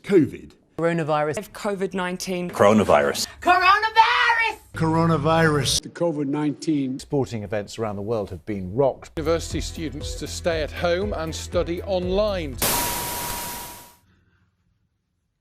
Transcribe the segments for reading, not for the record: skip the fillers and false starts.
COVID. Coronavirus. COVID-19. Coronavirus. Coronavirus! Coronavirus. The COVID-19. Sporting events around the world have been rocked. University students to stay at home and study online.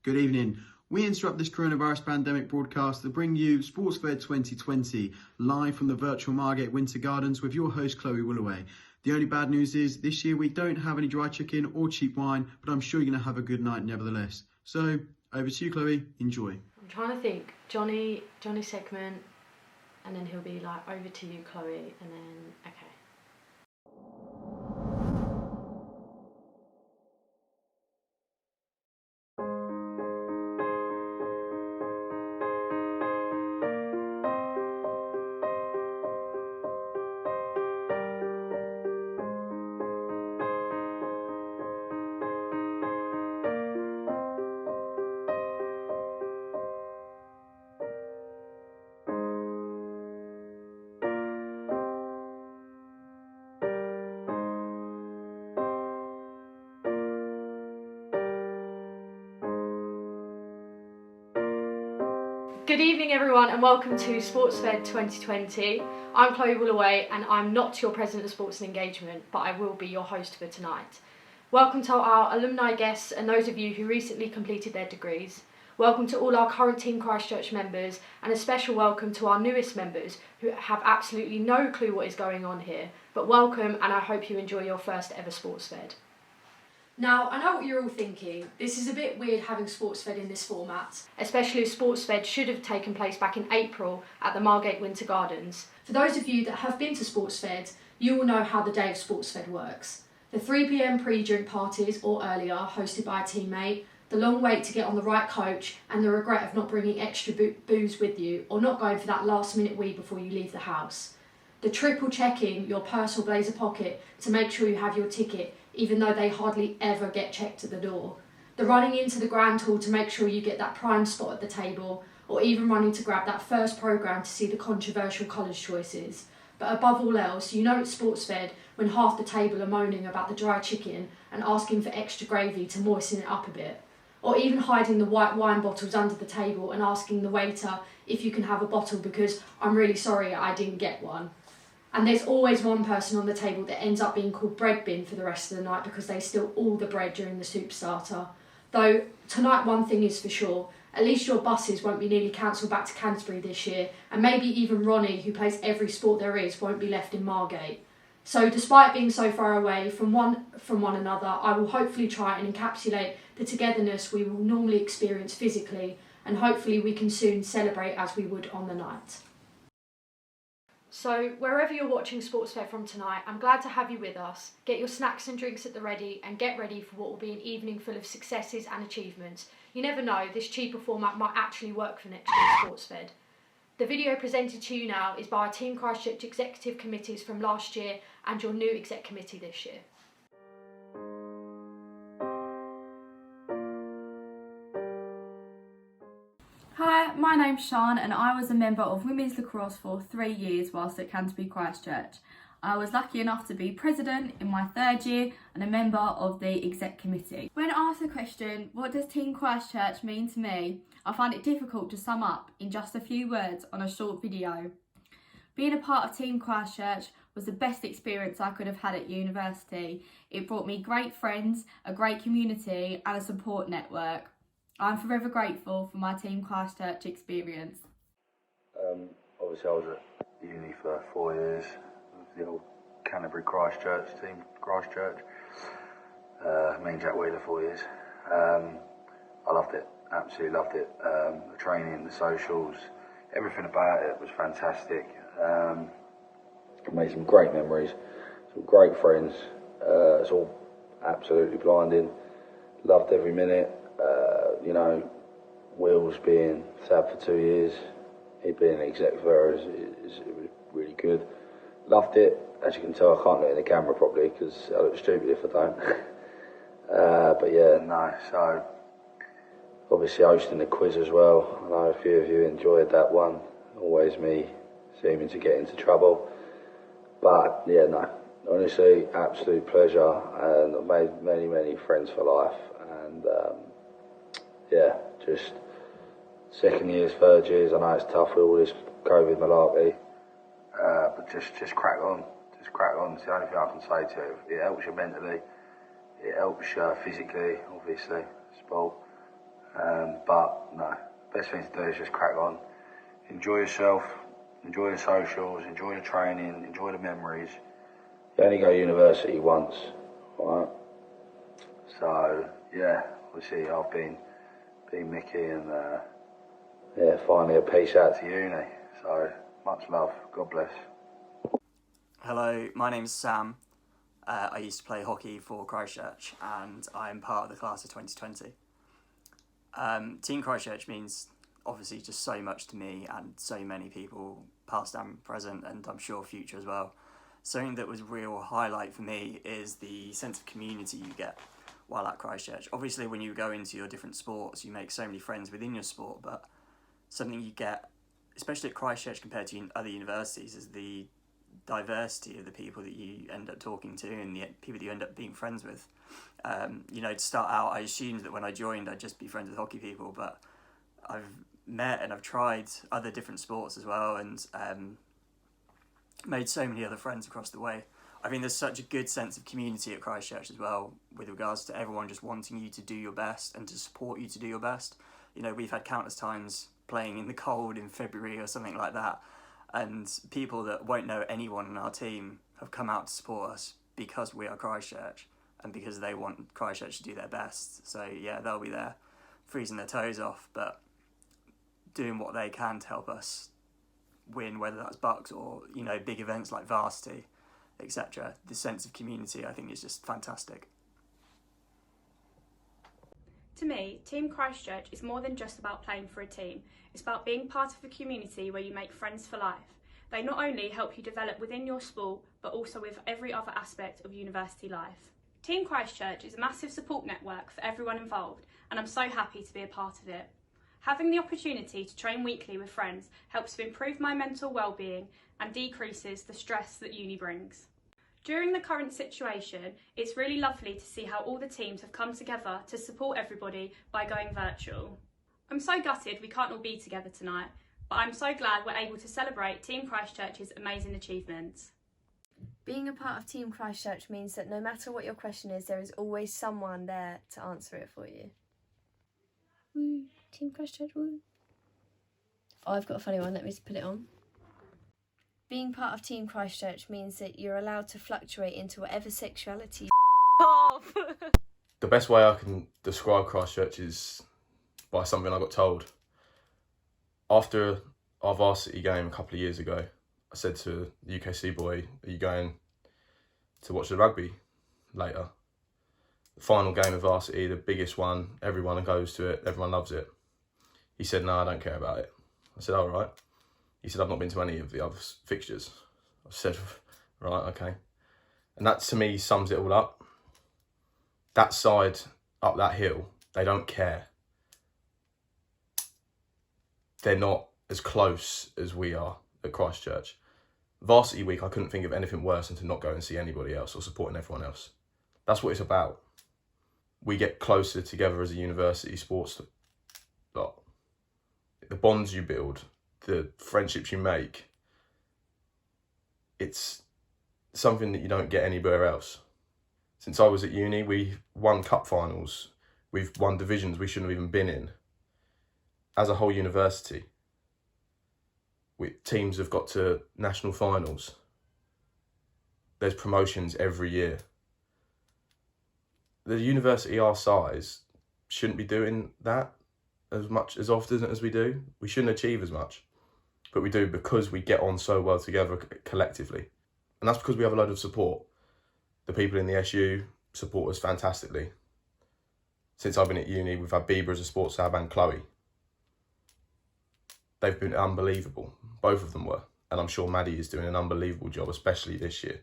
Good evening. We interrupt this coronavirus pandemic broadcast to bring you Sportsfed 2020 live from the virtual Margate Winter Gardens with your host Chloe Willoway. The only bad news is this year we don't have any dry chicken or cheap wine, but I'm sure you're going to have a good night nevertheless. So over to you, Chloe. Enjoy. I'm trying to think. Johnny segment, and then he'll be like, over to you, Chloe, and then okay. Good evening everyone and welcome to Sportsfed 2020. I'm Chloe Willoway and I'm not your President of Sports and Engagement, but I will be your host for tonight. Welcome to our alumni guests and those of you who recently completed their degrees. Welcome to all our current Team Christchurch members and a special welcome to our newest members who have absolutely no clue what is going on here. But welcome and I hope you enjoy your first ever Sportsfed. Now, I know what you're all thinking. This is a bit weird having Sportsfed in this format, especially as Sportsfed should have taken place back in April at the Margate Winter Gardens. For those of you that have been to Sportsfed, you will know how the day of Sportsfed works. The 3 PM pre-drink parties or earlier, hosted by a teammate, the long wait to get on the right coach, and the regret of not bringing extra booze with you or not going for that last minute wee before you leave the house. The triple checking your purse or blazer pocket to make sure you have your ticket, even though they hardly ever get checked at the door. The running into the grand hall to make sure you get that prime spot at the table, or even running to grab that first programme to see the controversial college choices. But above all else, you know it's Sportsfed when half the table are moaning about the dry chicken and asking for extra gravy to moisten it up a bit. Or even hiding the white wine bottles under the table and asking the waiter if you can have a bottle because I'm really sorry I didn't get one. And there's always one person on the table that ends up being called bread bin for the rest of the night because they steal all the bread during the soup starter. Though tonight one thing is for sure, at least your buses won't be nearly cancelled back to Canterbury this year, and maybe even Ronnie, who plays every sport there is, won't be left in Margate. So despite being so far away from one another, I will hopefully try and encapsulate the togetherness we will normally experience physically, and hopefully we can soon celebrate as we would on the night. So wherever you're watching Sportsfed from tonight, I'm glad to have you with us. Get your snacks and drinks at the ready and get ready for what will be an evening full of successes and achievements. You never know, this cheaper format might actually work for next year's Sportsfed. The video presented to you now is by our Team Christchurch executive committees from last year and your new exec committee this year. Hi, my name's Sian and I was a member of women's lacrosse for 3 years whilst at Canterbury Christchurch. I was lucky enough to be president in my 3rd year and a member of the exec committee. When asked the question, what does Team Christchurch mean to me? I find it difficult to sum up in just a few words on a short video. Being a part of Team Christchurch was the best experience I could have had at university. It brought me great friends, a great community and a support network. I'm forever grateful for my Team Christchurch experience. Obviously I was at uni for 4 years, the old Canterbury Christchurch, Team Christchurch, me and Jack Wheeler 4 years. I loved it, absolutely loved it. The training, the socials, everything about it was fantastic. Made some great memories, some great friends. It's all absolutely blinding, loved every minute. You know, Will's being sab for 2 years, he being an exec for us, it was really good. Loved it. As you can tell, I can't look in the camera properly because I look stupid if I don't. But yeah, no, so obviously hosting the quiz as well. I know a few of you enjoyed that one. Always me seeming to get into trouble. But yeah, no, honestly, absolute pleasure, and I've made many friends for life, and yeah, just second years, third years. I know it's tough with all this COVID malarkey, but just crack on. Just crack on. It's the only thing I can say to you. It helps you mentally. It helps you physically, obviously, sport. But no, best thing to do is just crack on. Enjoy yourself. Enjoy the socials. Enjoy the training. Enjoy the memories. You only go to university once, right? So yeah, obviously I've been Mickey, and yeah, finally a peace out to uni. So much love. God bless. Hello, my name's Sam. I used to play hockey for Christchurch, and I'm part of the class of 2020. Team Christchurch means obviously just so much to me and so many people, past and present, and I'm sure future as well. Something that was a real highlight for me is the sense of community you get while at Christchurch. Obviously, when you go into your different sports, you make so many friends within your sport, but something you get, especially at Christchurch compared to other universities, is the diversity of the people that you end up talking to and the people that you end up being friends with. To start out, I assumed that when I joined I'd just be friends with hockey people, but I've met and I've tried other different sports as well, and made so many other friends across the way. I think there's such a good sense of community at Christchurch as well, with regards to everyone just wanting you to do your best and to support you to do your best. We've had countless times playing in the cold in February or something like that, and people that won't know anyone in our team have come out to support us because we are Christchurch and because they want Christchurch to do their best. So yeah, they'll be there freezing their toes off, but doing what they can to help us win, whether that's Bucks or, big events like Varsity, etc. The sense of community, I think, is just fantastic. To me, Team Christchurch is more than just about playing for a team. It's about being part of a community where you make friends for life. They not only help you develop within your sport, but also with every other aspect of university life. Team Christchurch is a massive support network for everyone involved, and I'm so happy to be a part of it. Having the opportunity to train weekly with friends helps to improve my mental well-being and decreases the stress that uni brings. During the current situation, it's really lovely to see how all the teams have come together to support everybody by going virtual. I'm so gutted we can't all be together tonight, but I'm so glad we're able to celebrate Team Christchurch's amazing achievements. Being a part of Team Christchurch means that no matter what your question is, there is always someone there to answer it for you. Woo, Team Christchurch, woo. Oh, I've got a funny one, let me just put it on. Being part of Team Christchurch means that you're allowed to fluctuate into whatever sexuality off. The best way I can describe Christchurch is by something I got told. After our varsity game a couple of years ago, I said to the UKC boy, are you going to watch the rugby later? The final game of varsity, the biggest one, everyone goes to it, everyone loves it. He said, no, I don't care about it. I said, all right. He said, I've not been to any of the other fixtures. I said, right, okay. And that to me sums it all up. That side up that hill, they don't care. They're not as close as we are at Christchurch. Varsity week, I couldn't think of anything worse than to not go and see anybody else or supporting everyone else. That's what it's about. We get closer together as a university sports lot. The bonds you build, the friendships you make, it's something that you don't get anywhere else. Since I was at uni, we won cup finals, we've won divisions we shouldn't have even been in. As a whole university, teams have got to national finals. There's promotions every year. The university our size shouldn't be doing that as often as we do. We shouldn't achieve as much, but we do because we get on so well together collectively. And that's because we have a load of support. The people in the SU support us fantastically. Since I've been at uni, we've had Bieber as a sports lab and Chloe. They've been unbelievable. Both of them were. And I'm sure Maddie is doing an unbelievable job, especially this year.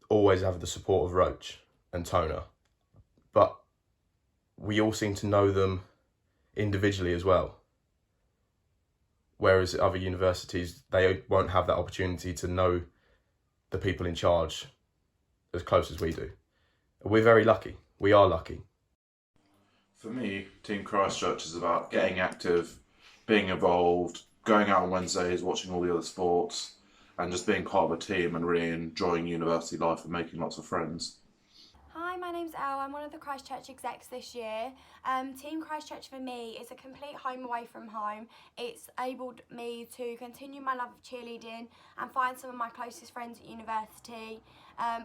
Always have the support of Roach and Toner. But we all seem to know them individually as well. Whereas at other universities, they won't have that opportunity to know the people in charge as close as we do. We're very lucky. We are lucky. For me, Team Christchurch is about getting active, being involved, going out on Wednesdays, watching all the other sports, and just being part of a team and really enjoying university life and making lots of friends. Hi, my name's Elle. I'm one of the Christchurch execs this year. Team Christchurch for me is a complete home away from home. It's enabled me to continue my love of cheerleading and find some of my closest friends at university.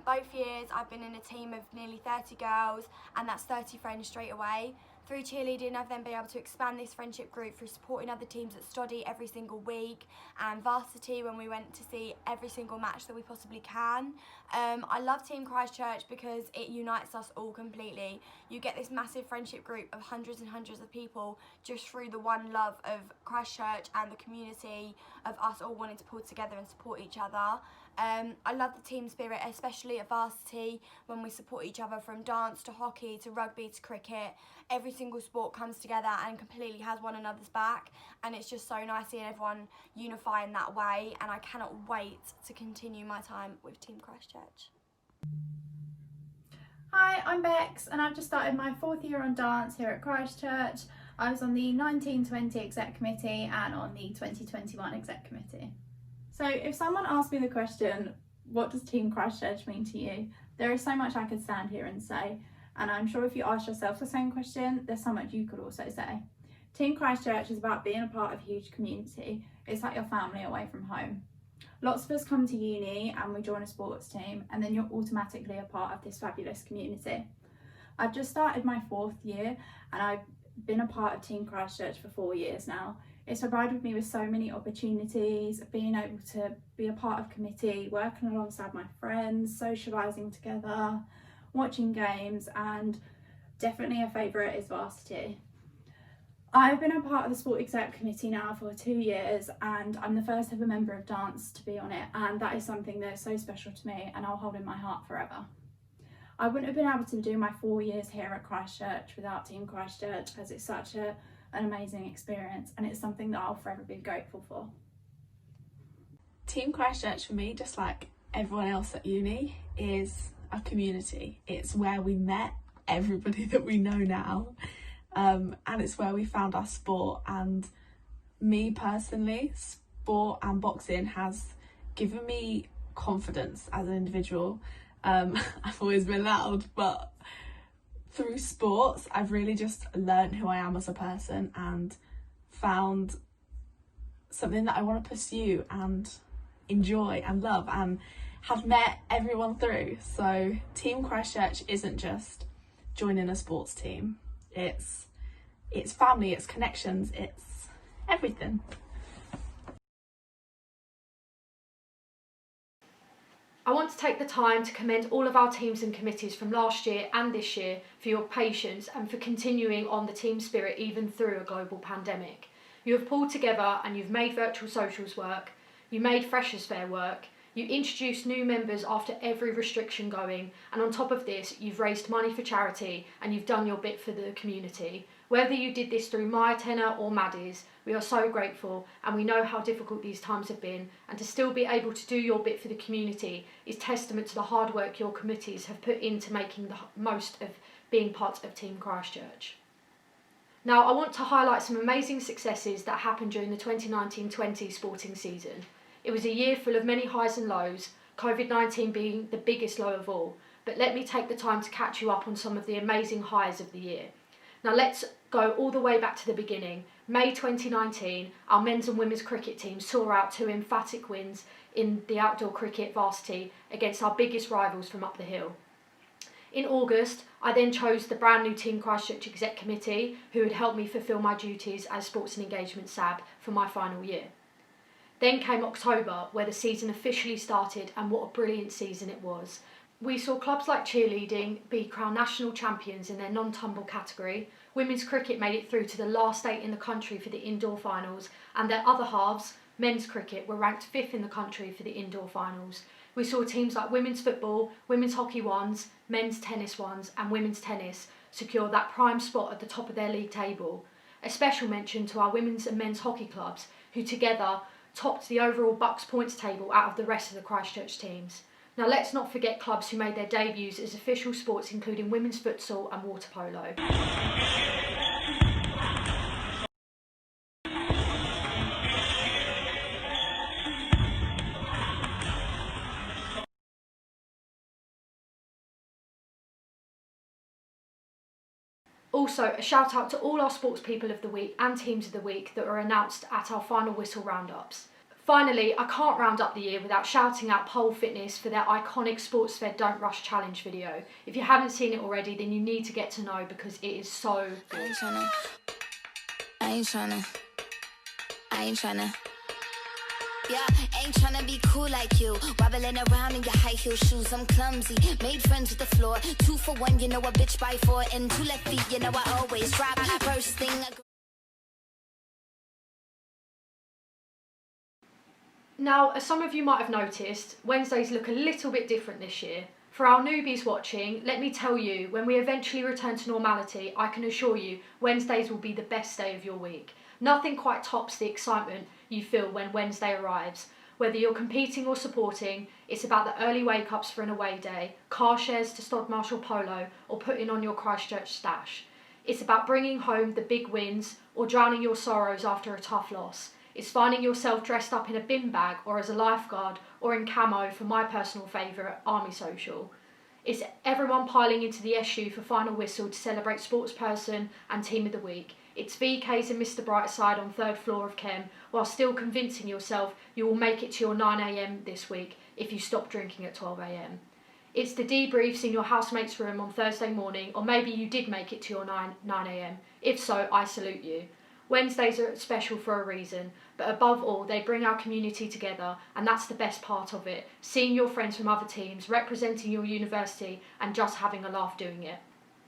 Both years I've been in a team of nearly 30 girls, and that's 30 friends straight away. Through cheerleading, I've then been able to expand this friendship group through supporting other teams at study every single week, and Varsity when we went to see every single match that we possibly can. I love Team Christchurch because it unites us all completely. You get this massive friendship group of hundreds and hundreds of people just through the one love of Christchurch and the community of us all wanting to pull together and support each other. I love the team spirit, especially at Varsity, when we support each other from dance to hockey to rugby to cricket. Every single sport comes together and completely has one another's back, and it's just so nice seeing everyone unify in that way, and I cannot wait to continue my time with Team Christchurch. Hi, I'm Bex, and I've just started my 4th year on dance here at Christchurch. I was on the 1920 Exec Committee and on the 2021 Exec Committee. So if someone asked me the question, what does Team Christchurch mean to you? There is so much I could stand here and say, and I'm sure if you ask yourself the same question, there's so much you could also say. Team Christchurch is about being a part of a huge community. It's like your family away from home. Lots of us come to uni and we join a sports team, and then you're automatically a part of this fabulous community. I've just started my 4th year, and I've been a part of Team Christchurch for 4 years now. It's provided me with so many opportunities, being able to be a part of committee, working alongside my friends, socialising together, watching games, and definitely a favourite is Varsity. I've been a part of the Sport Exec Committee now for 2 years, and I'm the first ever member of dance to be on it, and that is something that's so special to me and I'll hold in my heart forever. I wouldn't have been able to do my 4 years here at Christchurch without Team Christchurch, as it's such an amazing experience, and it's something that I'll forever be grateful for. Team Christchurch for me, just like everyone else at uni, is a community. It's where we met everybody that we know now, and it's where we found our sport. And me personally, sport and boxing has given me confidence as an individual. I've always been loud, but through sports I've really just learned who I am as a person and found something that I want to pursue and enjoy and love, and have met everyone through. So Team Christchurch isn't just joining a sports team, it's family, it's connections, it's everything. I want to take the time to commend all of our teams and committees from last year and this year for your patience and for continuing on the team spirit even through a global pandemic. You have pulled together and you've made virtual socials work, you made Freshers Fair work, you introduced new members after every restriction going, and on top of this you've raised money for charity and you've done your bit for the community. Whether you did this through my tenure or Maddie's, we are so grateful, and we know how difficult these times have been, and to still be able to do your bit for the community is testament to the hard work your committees have put into making the most of being part of Team Christchurch. Now I want to highlight some amazing successes that happened during the 2019-20 sporting season. It was a year full of many highs and lows, COVID-19 being the biggest low of all, but let me take the time to catch you up on some of the amazing highs of the year. Now let's go all the way back to the beginning. May 2019, our men's and women's cricket teams saw out 2 emphatic wins in the outdoor cricket varsity against our biggest rivals from up the hill. In August, I then chose the brand new Team Christchurch Exec Committee, who had helped me fulfil my duties as Sports and Engagement SAB for my final year. Then came October, where the season officially started, and what a brilliant season it was. We saw clubs like cheerleading be crowned national champions in their non-tumble category. Women's cricket made it through to the last 8 in the country for the indoor finals, and their other halves, men's cricket, were ranked 5th in the country for the indoor finals. We saw teams like women's football, women's hockey ones, men's tennis ones, and women's tennis secure that prime spot at the top of their league table. A special mention to our women's and men's hockey clubs, who together topped the overall Bucks points table out of the rest of the Christchurch teams. Now let's not forget clubs who made their debuts as official sports, including women's futsal and water polo. Also, a shout out to all our sports people of the week and teams of the week that were announced at our final whistle roundups. Finally, I can't round up the year without shouting out Pole Fitness for their iconic SportsFed Don't Rush Challenge video. If you haven't seen it already, then you need to get to know because it is so good. I ain't tryna. Yeah, ain't tryna be cool like you. Wobbling around in your high heel shoes, I'm clumsy. Made friends with the floor. 2 for 1, you know a bitch by 4. And 2 left feet, you know I always drop. First thing I go. Now, as some of you might have noticed, Wednesdays look a little bit different this year. For our newbies watching, let me tell you, when we eventually return to normality, I can assure you Wednesdays will be the best day of your week. Nothing quite tops the excitement you feel when Wednesday arrives. Whether you're competing or supporting, it's about the early wake-ups for an away day, car shares to Stod Marshall Polo, or putting on your Christchurch stash. It's about bringing home the big wins or drowning your sorrows after a tough loss. It's finding yourself dressed up in a bin bag or as a lifeguard or in camo for my personal favourite, Army Social. It's everyone piling into the SU for final whistle to celebrate sportsperson and team of the week. It's VKs and Mr Brightside on 3rd floor of Chem, while still convincing yourself you will make it to your 9 AM this week if you stop drinking at 12 AM. It's the debriefs in your housemate's room on Thursday morning, or maybe you did make it to your 9 AM. If so, I salute you. Wednesdays are special for a reason, but above all, they bring our community together, and that's the best part of it, seeing your friends from other teams, representing your university, and just having a laugh doing it.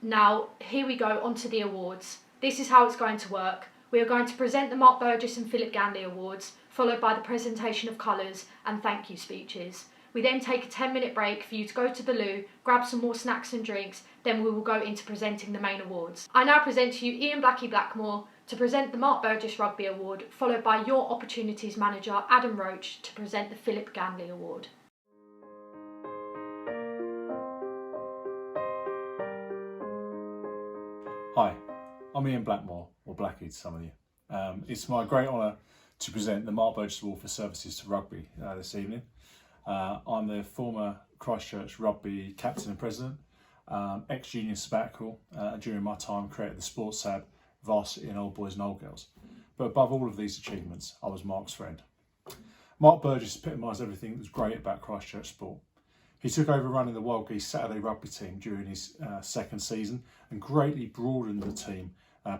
Now, here we go, onto the awards. This is how it's going to work. We are going to present the Mark Burgess and Philip Ganly Awards, followed by the presentation of colours and thank you speeches. We then take a 10-minute break for you to go to the loo, grab some more snacks and drinks, then we will go into presenting the main awards. I now present to you Ian Blackie Blackmore to present the Mark Burgess Rugby Award, followed by your Opportunities Manager Adam Roach to present the Philip Ganly Award. Hi, I'm Ian Blackmore, or Blackie to some of you. It's my great honour to present the Mark Burgess Award for Services to Rugby this evening. I'm the former Christchurch Rugby captain and president, ex-junior sabbatical. During my time created the Sportsab, Varsity and Old Boys and Old Girls. But above all of these achievements, I was Mark's friend. Mark Burgess epitomised everything that was great about Christchurch sport. He took over running the Wild Geese Saturday rugby team during his second season and greatly broadened the team,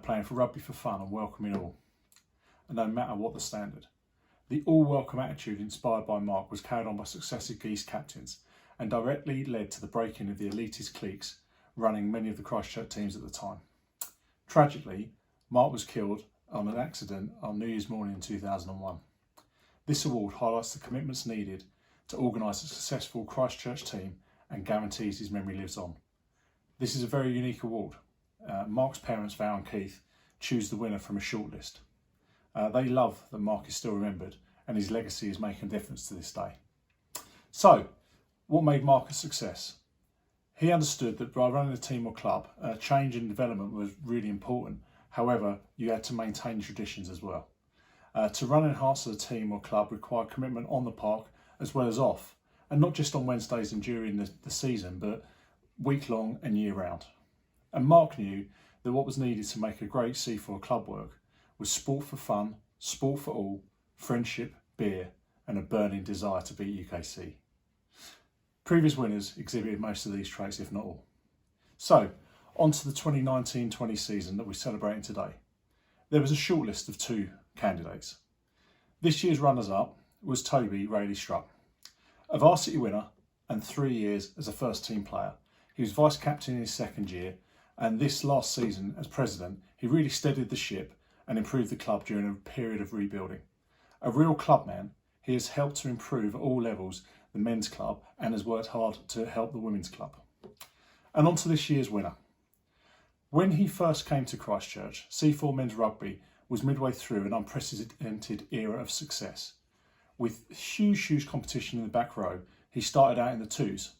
playing for rugby for fun and welcoming all, and no matter what the standard. The all-welcome attitude inspired by Mark was carried on by successive Geese captains and directly led to the breaking of the elitist cliques running many of the Christchurch teams at the time. Tragically, Mark was killed on an accident on New Year's morning in 2001. This award highlights the commitments needed to organise a successful Christchurch team and guarantees his memory lives on. This is a very unique award. Mark's parents, Val and Keith, choose the winner from a shortlist. They love that Mark is still remembered and his legacy is making a difference to this day. So, what made Mark a success? He understood that by running a team or club, change and development was really important. However, you had to maintain traditions as well. To run and enhance a team or club required commitment on the park as well as off, and not just on Wednesdays and during the season, but week-long and year-round. And Mark knew that what was needed to make a great C4 club work was sport for fun, sport for all, friendship, beer, and a burning desire to beat UKC. Previous winners exhibited most of these traits, if not all. So, on to the 2019-20 season that we're celebrating today. There was a short list of 2 candidates. This year's runners-up was Toby Rayleigh-Strutt. A varsity winner and 3 years as a first team player. He was vice captain in his second year, and this last season as president, he really steadied the ship and improved the club during a period of rebuilding. A real clubman, he has helped to improve at all levels the men's club and has worked hard to help the women's club. And on to this year's winner. When he first came to Christchurch, C4 men's rugby was midway through an unprecedented era of success. With huge competition in the back row, he started out in the twos,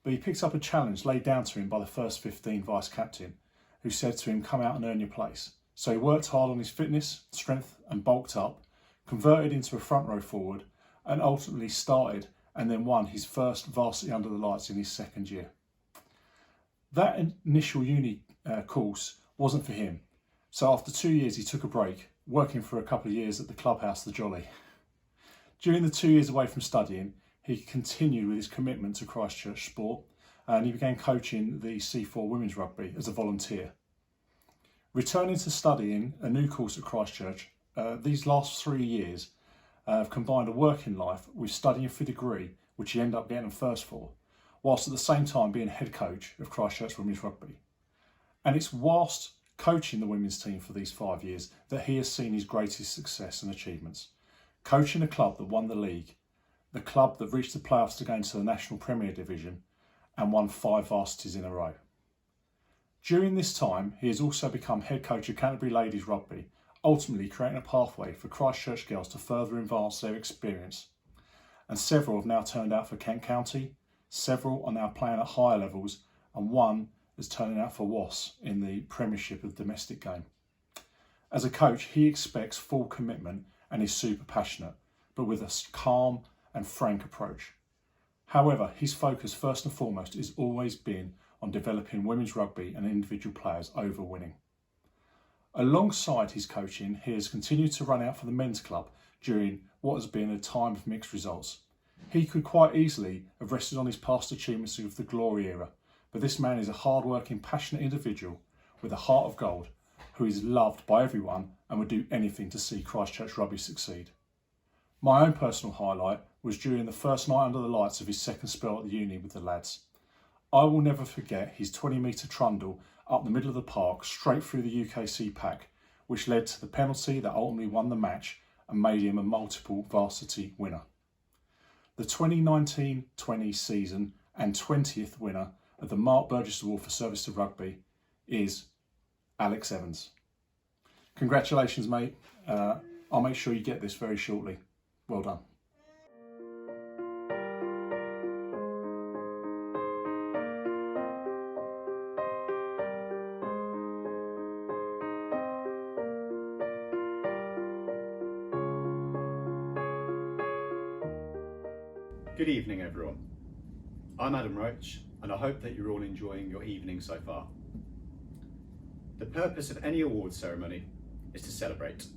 but he picked up a challenge laid down to him by the first 15 vice captain, who said to him, come out and earn your place. So he worked hard on his fitness, strength and bulked up, converted into a front row forward, and ultimately started and then won his first varsity under the lights in his second year. That initial uni course wasn't for him, so after 2 years he took a break, working for a couple of years at the clubhouse The Jolly. During the 2 years away from studying, he continued with his commitment to Christchurch sport, and he began coaching the C4 women's rugby as a volunteer. Returning to studying a new course at Christchurch, these last 3 years have combined a working life with studying for a degree, which he ended up getting first for, whilst at the same time being head coach of Christchurch women's rugby. And it's whilst coaching the women's team for these 5 years that he has seen his greatest success and achievements. Coaching a club that won the league, the club that reached the playoffs to go into the National Premier Division and won 5 varsities in a row. During this time, he has also become head coach of Canterbury Ladies Rugby, ultimately creating a pathway for Christchurch girls to further advance their experience. And several have now turned out for Kent County, several are now playing at higher levels, and one is turning out for WAS in the Premiership of the domestic game. As a coach, he expects full commitment and is super passionate, but with a calm and frank approach. However, his focus first and foremost has always been on developing women's rugby and individual players over winning. Alongside his coaching, he has continued to run out for the men's club during what has been a time of mixed results. He could quite easily have rested on his past achievements of the glory era, but this man is a hard-working, passionate individual with a heart of gold who is loved by everyone and would do anything to see Christchurch rugby succeed. My own personal highlight was during the first night under the lights of his second spell at the uni with the lads. I will never forget his 20-metre trundle up the middle of the park straight through the UKC pack, which led to the penalty that ultimately won the match and made him a multiple varsity winner. The 2019-20 season and 20th winner of the Burgess Award for Service to Rugby is Alex Evans. Congratulations, mate. I'll make sure you get this very shortly. Well done. Good evening, everyone. I'm Adam Roach, and I hope that you're all enjoying your evening so far. The purpose of any awards ceremony is to celebrate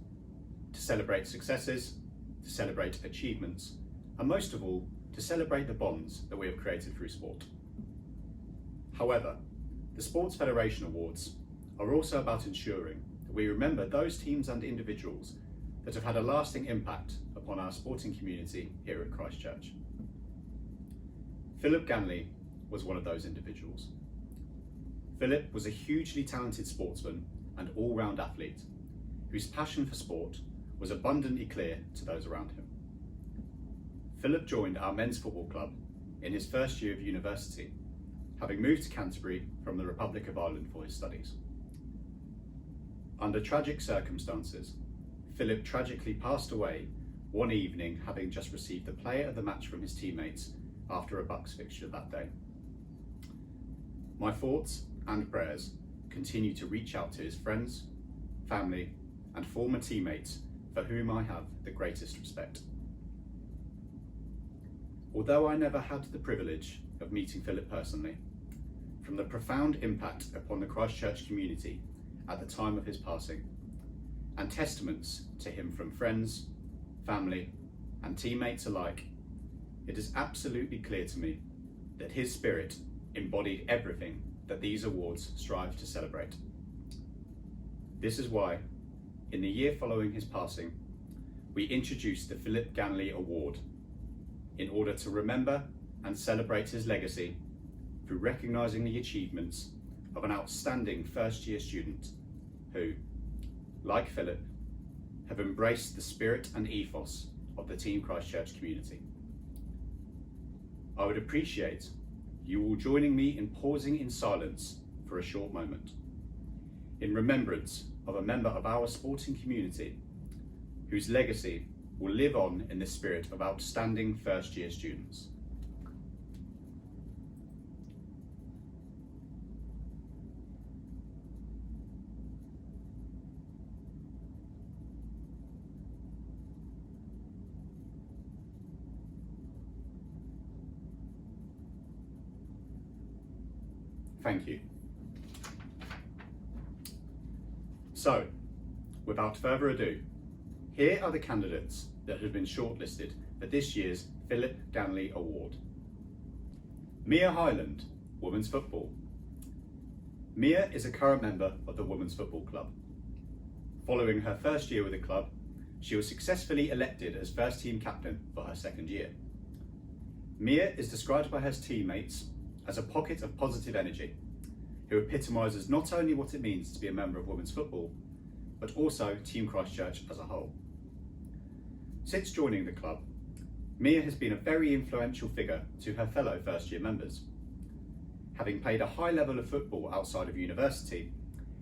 successes, to celebrate achievements, and most of all, to celebrate the bonds that we have created through sport. However, the Sports Federation Awards are also about ensuring that we remember those teams and individuals that have had a lasting impact upon our sporting community here at Christchurch. Philip Ganly was one of those individuals. Philip was a hugely talented sportsman and all-round athlete whose passion for sport was abundantly clear to those around him. Philip joined our men's football club in his first year of university, having moved to Canterbury from the Republic of Ireland for his studies. Under tragic circumstances, Philip tragically passed away one evening, having just received the player of the match from his teammates after a Bucks fixture that day. My thoughts and prayers continue to reach out to his friends, family, and former teammates for whom I have the greatest respect. Although I never had the privilege of meeting Philip personally, from the profound impact upon the Christchurch community at the time of his passing, and testaments to him from friends, family, and teammates alike, it is absolutely clear to me that his spirit embodied everything that these awards strive to celebrate. This is why, in the year following his passing, we introduced the Philip Ganly Award in order to remember and celebrate his legacy through recognising the achievements of an outstanding first-year student who, like Philip, have embraced the spirit and ethos of the Team Christchurch community. I would appreciate you all joining me in pausing in silence for a short moment, in remembrance of a member of our sporting community whose legacy will live on in the spirit of outstanding first-year students. Thank you. So, without further ado, here are the candidates that have been shortlisted for this year's Philip Ganly Award. Mia Hyland, Women's Football. Mia is a current member of the Women's Football Club. Following her first year with the club, she was successfully elected as first team captain for her second year. Mia is described by her teammates as a pocket of positive energy, who epitomises not only what it means to be a member of women's football, but also Team Christchurch as a whole. Since joining the club, Mia has been a very influential figure to her fellow first year members. Having played a high level of football outside of university,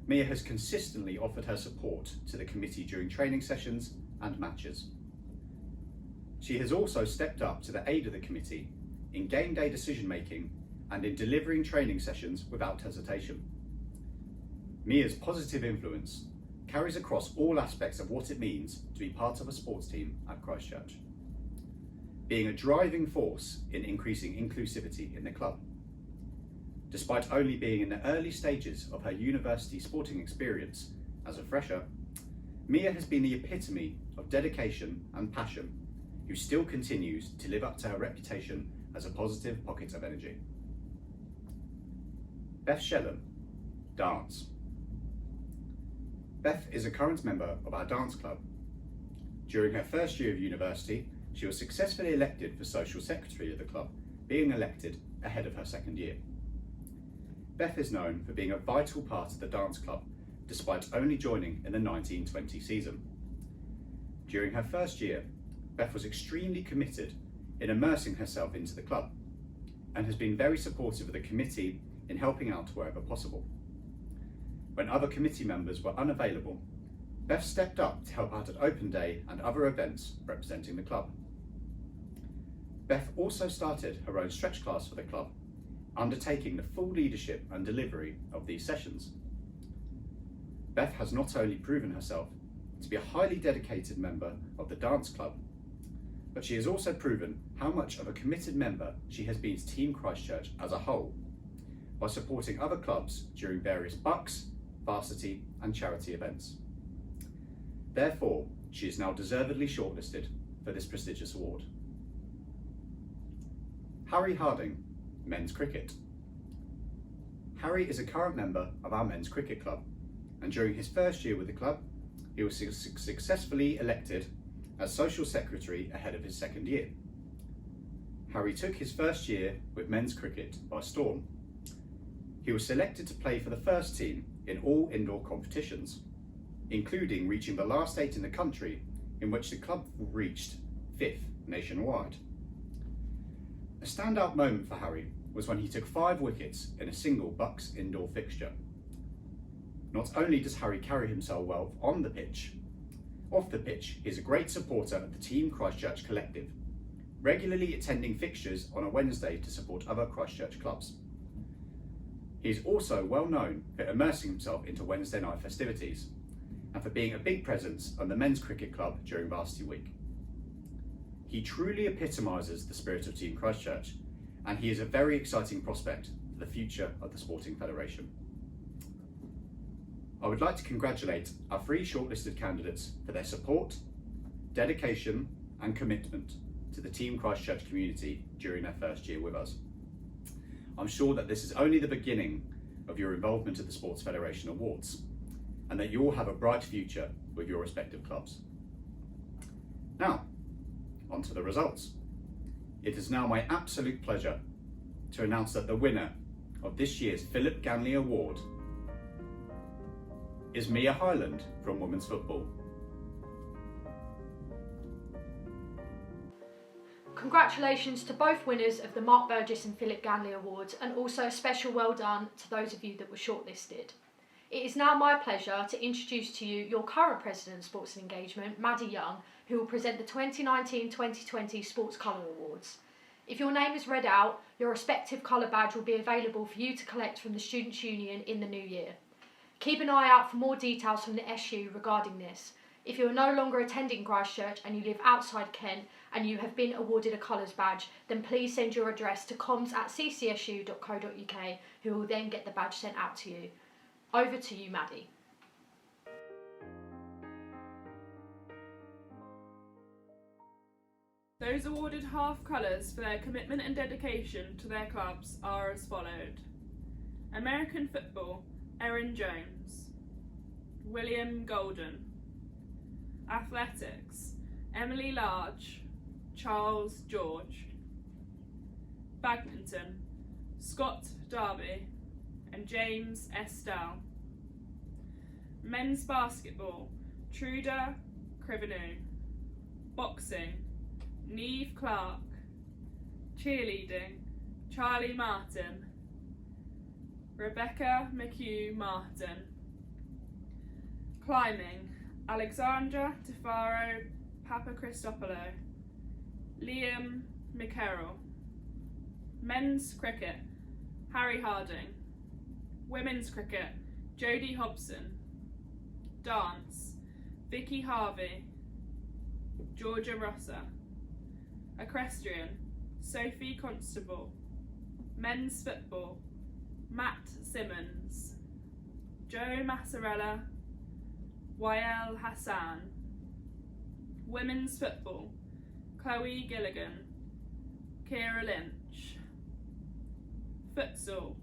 Mia has consistently offered her support to the committee during training sessions and matches. She has also stepped up to the aid of the committee in game day decision making and in delivering training sessions without hesitation. Mia's positive influence carries across all aspects of what it means to be part of a sports team at Christchurch, being a driving force in increasing inclusivity in the club. Despite only being in the early stages of her university sporting experience as a fresher, Mia has been the epitome of dedication and passion, who still continues to live up to her reputation as a positive pocket of energy. Beth Shellham, Dance. Beth is a current member of our dance club. During her first year of university, she was successfully elected for Social Secretary of the club, being elected ahead of her second year. Beth is known for being a vital part of the dance club, despite only joining in the 1920 season. During her first year, Beth was extremely committed in immersing herself into the club, and has been very supportive of the committee in helping out wherever possible. When other committee members were unavailable, Beth stepped up to help out at open day and other events representing the club. Beth also started her own stretch class for the club, undertaking the full leadership and delivery of these sessions. Beth has not only proven herself to be a highly dedicated member of the dance club, but she has also proven how much of a committed member she has been to Team Christchurch as a whole, by supporting other clubs during various bucks, varsity and charity events. Therefore, she is now deservedly shortlisted for this prestigious award. Harry Harding, Men's Cricket. Harry is a current member of our Men's Cricket Club, and during his first year with the club, he was successfully elected as Social Secretary ahead of his second year. Harry took his first year with men's cricket by storm. He was selected to play for the first team in all indoor competitions, including reaching the last 8 in the country, in which the club reached 5th nationwide. A standout moment for Harry was when he took 5 wickets in a single Bucks indoor fixture. Not only does Harry carry himself well on the pitch, off the pitch he is a great supporter of the Team Christchurch collective, regularly attending fixtures on a Wednesday to support other Christchurch clubs. He is also well known for immersing himself into Wednesday night festivities and for being a big presence on the Men's Cricket Club during Varsity Week. He truly epitomises the spirit of Team Christchurch, and he is a very exciting prospect for the future of the Sporting Federation. I would like to congratulate our 3 shortlisted candidates for their support, dedication and commitment to the Team Christchurch community during their first year with us. I'm sure that this is only the beginning of your involvement at the Sports Federation Awards, and that you all have a bright future with your respective clubs. Now, on to the results. It is now my absolute pleasure to announce that the winner of this year's Philip Ganly Award is Mia Hyland from Women's Football. Congratulations to both winners of the Mark Burgess and Philip Ganly Awards, and also a special well done to those of you that were shortlisted. It is now my pleasure to introduce to you your current President of Sports and Engagement, Maddie Young, who will present the 2019-2020 Sports Colour Awards. If your name is read out, your respective colour badge will be available for you to collect from the Students' Union in the new year. Keep an eye out for more details from the SU regarding this. If you are no longer attending Christchurch and you live outside Kent and you have been awarded a colours badge, then please send your address to comms@ccsu.co.uk, who will then get the badge sent out to you. Over to you, Maddie. Those awarded half colours for their commitment and dedication to their clubs are as followed. American football, Erin Jones. William Golden. Athletics, Emily Large, Charles George. Badminton, Scott Darby and James Estelle. Men's basketball, Truda Crivenu. Boxing, Neve Clark. Cheerleading, Charlie Martin. Rebecca McHugh Martin. Climbing, Alexandra Tefaro Papachristopoulou. Liam McCarroll. Men's cricket, Harry Harding. Women's cricket, Jodie Hobson. Dance, Vicky Harvey. Georgia Rosser. Equestrian, Sophie Constable. Men's football, Matt Simmons. Joe Massarella. Wael Hassan. Women's football, Chloe Gilligan. Kira Lynch. Futsal,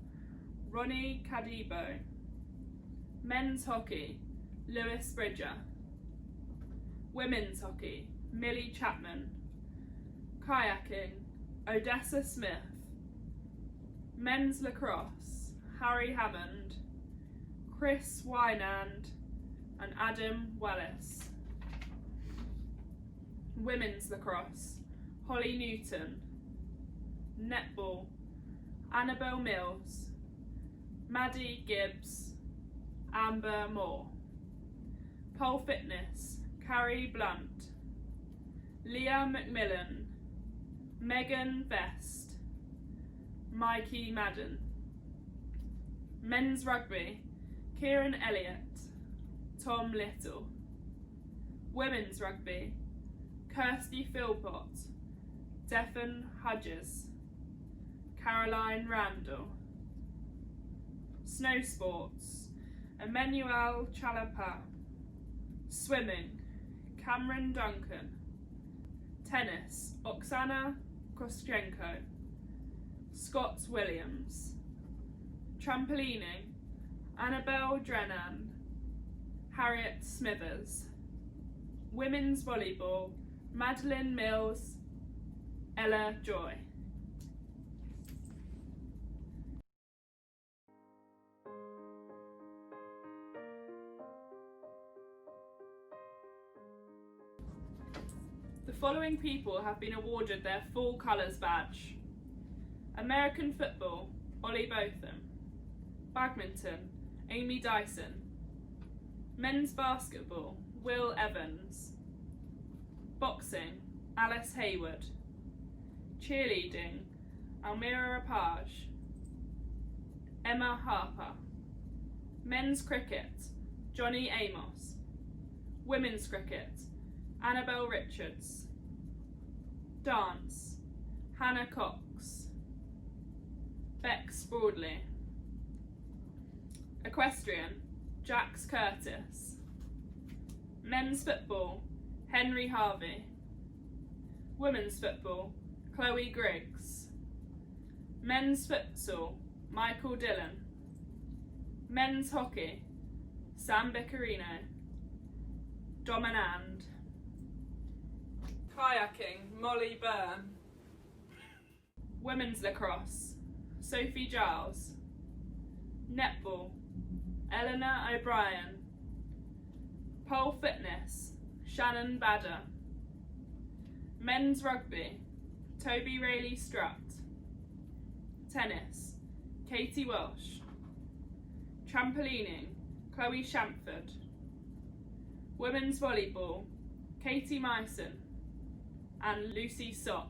Ronnie Cadibo. Men's hockey, Lewis Bridger. Women's hockey, Millie Chapman. Kayaking, Odessa Smith. Men's lacrosse, Harry Hammond. Chris Wynand and Adam Wellis. Women's lacrosse, Holly Newton. Netball, Annabelle Mills. Maddie Gibbs. Amber Moore. Pole fitness, Carrie Blunt. Leah McMillan. Megan Vest. Mikey Madden. Men's rugby, Kieran Elliott. Tom Little. Women's rugby, Kirsty Philpott. Stephen Hudges. Caroline Randall. Snow sports, Emmanuel Chalapa. Swimming, Cameron Duncan. Tennis, Oksana Koschenko. Scott Williams. Trampolining, Annabelle Drennan. Harriet Smithers. Women's volleyball, Madeline Mills. Ella Joy. The following people have been awarded their full colours badge. American football, Ollie Botham. Badminton, Amy Dyson. Men's basketball, Will Evans. Boxing, Alice Hayward. Cheerleading, Almira Rapage. Emma Harper. Men's cricket, Johnny Amos. Women's cricket, Annabelle Richards. Dance, Hannah Cox. Bex Broadley. Equestrian, Jax Curtis. Men's football, Henry Harvey. Women's football, Chloe Griggs. Men's futsal, Michael Dillon. Men's hockey, Sam Beccarino. Dominand. Kayaking, Molly Byrne. Women's lacrosse, Sophie Giles. Netball, Eleanor O'Brien. Pole fitness, Shannon Badder. Men's rugby, Toby Rayleigh Strutt. Tennis, Katie Welsh. Trampolining, Chloe Shampford. Women's volleyball, Katie Myson and Lucy Sopp.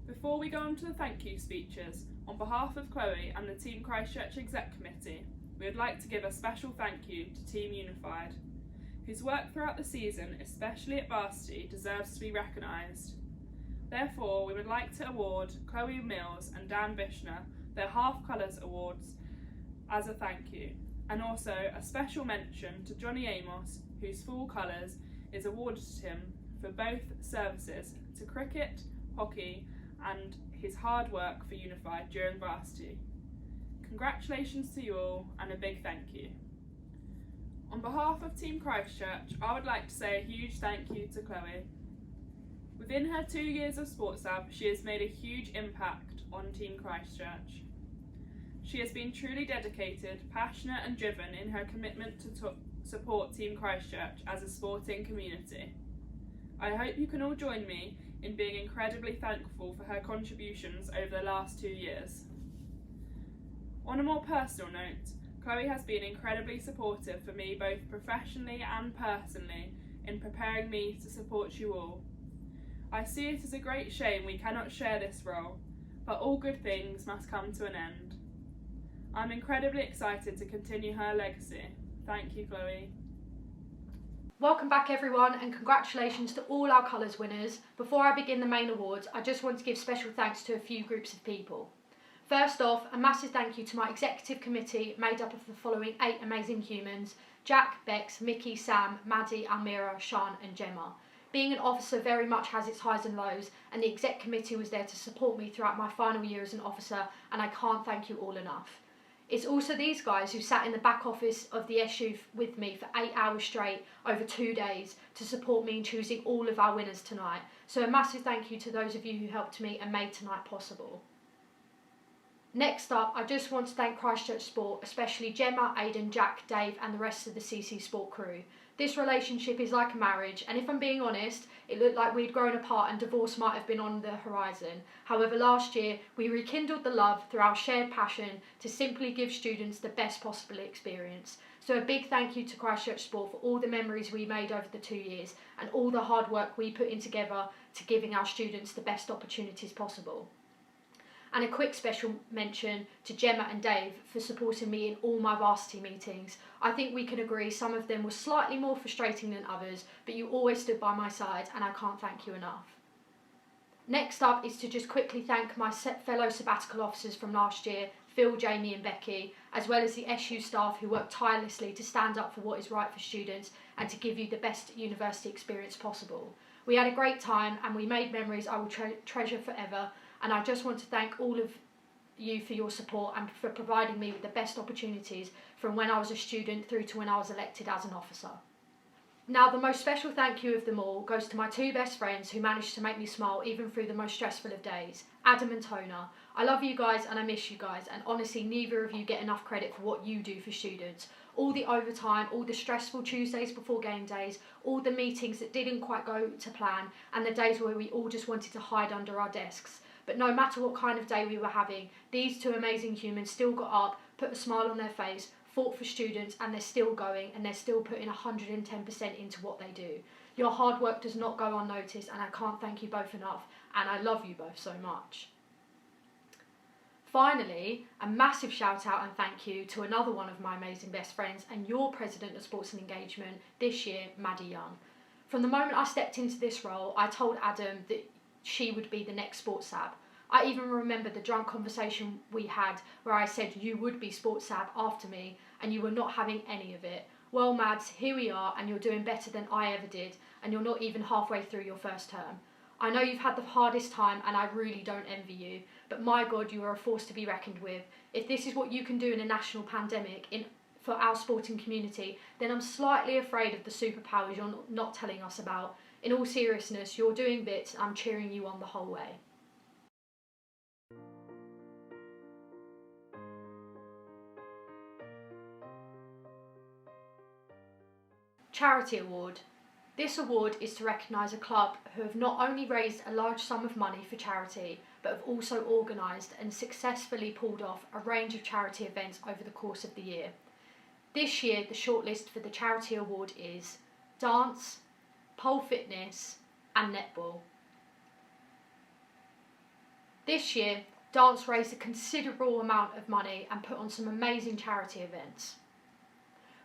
Before we go on to the thank you speeches, on behalf of Chloe and the Team Christchurch Exec Committee, we would like to give a special thank you to Team Unified, whose work throughout the season, especially at Varsity, deserves to be recognised. Therefore, we would like to award Chloe Mills and Dan Bishner their Half Colours Awards as a thank you, and also a special mention to Johnny Amos, whose full colours is awarded to him for both services to cricket, hockey and his hard work for Unified during Varsity. Congratulations to you all and a big thank you. On behalf of Team Christchurch, I would like to say a huge thank you to Chloe. Within her 2 years of SportsLab, she has made a huge impact on Team Christchurch. She has been truly dedicated, passionate and driven in her commitment to support Team Christchurch as a sporting community. I hope you can all join me in being incredibly thankful for her contributions over the last 2 years. On a more personal note, Chloe has been incredibly supportive for me both professionally and personally in preparing me to support you all. I see it as a great shame we cannot share this role, but all good things must come to an end. I'm incredibly excited to continue her legacy. Thank you, Chloe. Welcome back everyone and congratulations to all our colours winners. Before I begin the main awards, I just want to give special thanks to a few groups of people. First off, a massive thank you to my executive committee made up of the following 8 amazing humans: Jack, Bex, Mickey, Sam, Maddie, Almira, Sean and Gemma. Being an officer very much has its highs and lows, and the exec committee was there to support me throughout my final year as an officer, and I can't thank you all enough. It's also these guys who sat in the back office of the SU with me for 8 hours straight over 2 days to support me in choosing all of our winners tonight. So a massive thank you to those of you who helped me and made tonight possible. Next up, I just want to thank Christchurch Sport, especially Gemma, Aidan, Jack, Dave and the rest of the CC Sport crew. This relationship is like a marriage, and if I'm being honest, it looked like we'd grown apart and divorce might have been on the horizon. However, last year, we rekindled the love through our shared passion to simply give students the best possible experience. So a big thank you to Christchurch Sport for all the memories we made over the 2 years and all the hard work we put in together to giving our students the best opportunities possible. And a quick special mention to Gemma and Dave for supporting me in all my varsity meetings. I think we can agree some of them were slightly more frustrating than others, but you always stood by my side and I can't thank you enough. Next up is to just quickly thank my fellow sabbatical officers from last year, Phil, Jamie and Becky, as well as the SU staff who worked tirelessly to stand up for what is right for students and to give you the best university experience possible. We had a great time and we made memories I will treasure forever. And I just want to thank all of you for your support and for providing me with the best opportunities from when I was a student through to when I was elected as an officer. Now, the most special thank you of them all goes to my 2 best friends who managed to make me smile even through the most stressful of days, Adam and Tona. I love you guys and I miss you guys, and honestly neither of you get enough credit for what you do for students. All the overtime, all the stressful Tuesdays before game days, all the meetings that didn't quite go to plan, and the days where we all just wanted to hide under our desks. But no matter what kind of day we were having, these 2 amazing humans still got up, put a smile on their face, fought for students, and they're still going and they're still putting 110% into what they do. Your hard work does not go unnoticed, and I can't thank you both enough, and I love you both so much. Finally, a massive shout out and thank you to another one of my amazing best friends and your president of Sports and Engagement this year, Maddie Young. From the moment I stepped into this role, I told Adam that she would be the next Sports Sab. I even remember the drunk conversation we had where I said you would be Sports Sab after me and you were not having any of it. Well, Mads, here we are and you're doing better than I ever did and you're not even halfway through your first term. I know you've had the hardest time and I really don't envy you, but my God, you are a force to be reckoned with. If this is what you can do in a national pandemic for our sporting community, then I'm slightly afraid of the superpowers you're not telling us about. In all seriousness, you're doing bits, I'm cheering you on the whole way. Charity Award. This award is to recognise a club who have not only raised a large sum of money for charity, but have also organised and successfully pulled off a range of charity events over the course of the year. This year, the shortlist for the Charity Award is dance, pole fitness and netball. This year, dance raised a considerable amount of money and put on some amazing charity events.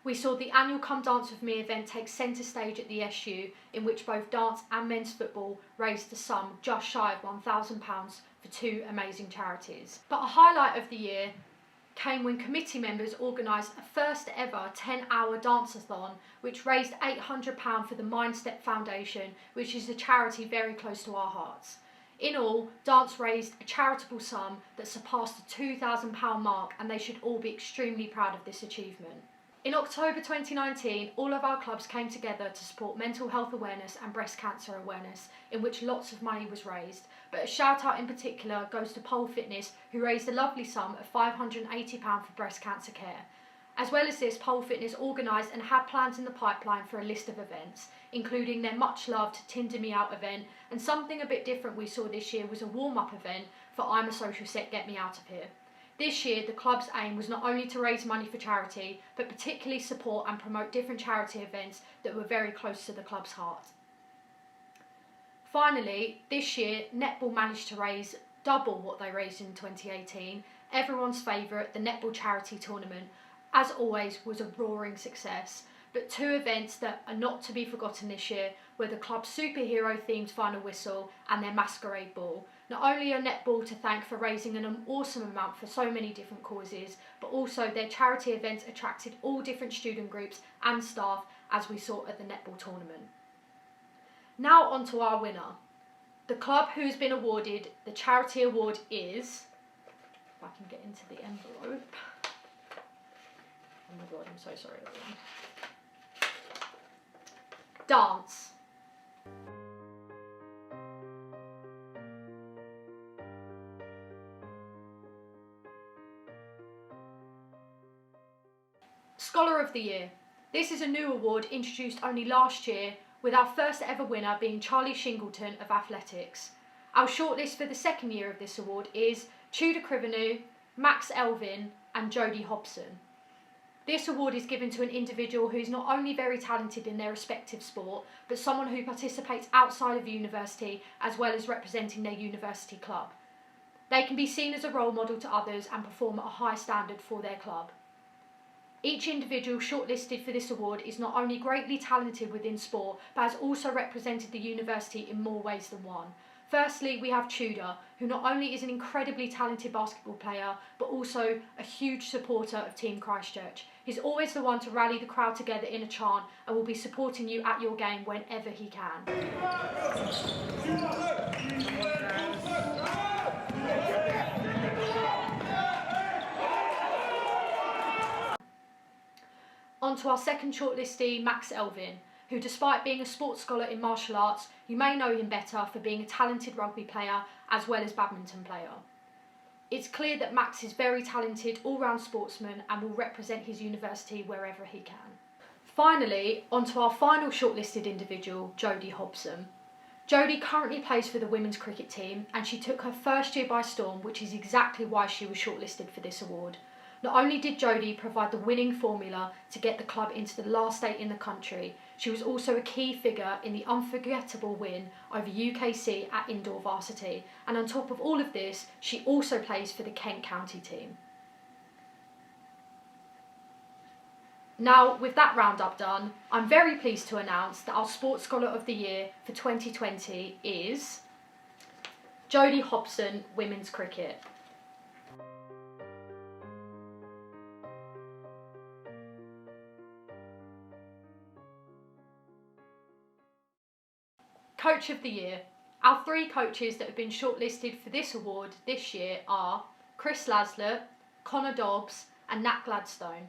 We saw the annual Come Dance With Me event take centre stage at the SU, in which both dance and men's football raised a sum just shy of £1,000 for two amazing charities. But a highlight of the year came when committee members organised a first ever 10-hour dance-a-thon which raised £800 for the Mindstep Foundation, which is a charity very close to our hearts. In all, dance raised a charitable sum that surpassed the £2,000 mark, and they should all be extremely proud of this achievement. In October 2019, all of our clubs came together to support mental health awareness and breast cancer awareness, in which lots of money was raised. But a shout out in particular goes to Pole Fitness, who raised a lovely sum of £580 for breast cancer care. As well as this, Pole Fitness organised and had plans in the pipeline for a list of events, including their much loved Tinder Me Out event, and something a bit different we saw this year was a warm-up event for I'm a Social Set, Get Me Out of Here. This year, the club's aim was not only to raise money for charity, but particularly support and promote different charity events that were very close to the club's heart. Finally, this year, netball managed to raise double what they raised in 2018. Everyone's favourite, the netball charity tournament, as always, was a roaring success. But two events that are not to be forgotten this year were the club's superhero-themed final whistle and their masquerade ball. Not only are netball to thank for raising an awesome amount for so many different causes, but also their charity events attracted all different student groups and staff, as we saw at the netball tournament. Now on to our winner. The club who has been awarded the charity award is, if I can get into the envelope. Oh my god, I'm so sorry everyone. Dance. Scholar of the Year. This is a new award introduced only last year, with our first ever winner being Charlie Shingleton of Athletics. Our shortlist for the second year of this award is Tudor Crivenu, Max Elvin and Jodie Hobson. This award is given to an individual who is not only very talented in their respective sport, but someone who participates outside of university as well as representing their university club. They can be seen as a role model to others and perform at a high standard for their club. Each individual shortlisted for this award is not only greatly talented within sport, but has also represented the university in more ways than one. Firstly, we have Tudor, who not only is an incredibly talented basketball player, but also a huge supporter of Team Christchurch. He's always the one to rally the crowd together in a chant and will be supporting you at your game whenever he can. On to our second shortlistee, Max Elvin, who, despite being a sports scholar in martial arts, you may know him better for being a talented rugby player as well as badminton player. It's clear that Max is very talented all-round sportsman and will represent his university wherever he can. Finally, on to our final shortlisted individual, Jodie Hobson. Jodie currently plays for the women's cricket team, and she took her first year by storm, which is exactly why she was shortlisted for this award. Not only did Jodie provide the winning formula to get the club into the last 8 in the country, she was also a key figure in the unforgettable win over UKC at indoor varsity. And on top of all of this, she also plays for the Kent County team. Now, with that roundup done, I'm very pleased to announce that our Sports Scholar of the Year for 2020 is Jodie Hobson, Women's Cricket. Coach of the Year. Our 3 coaches that have been shortlisted for this award this year are Chris Laslett, Connor Dobbs and Nat Gladstone.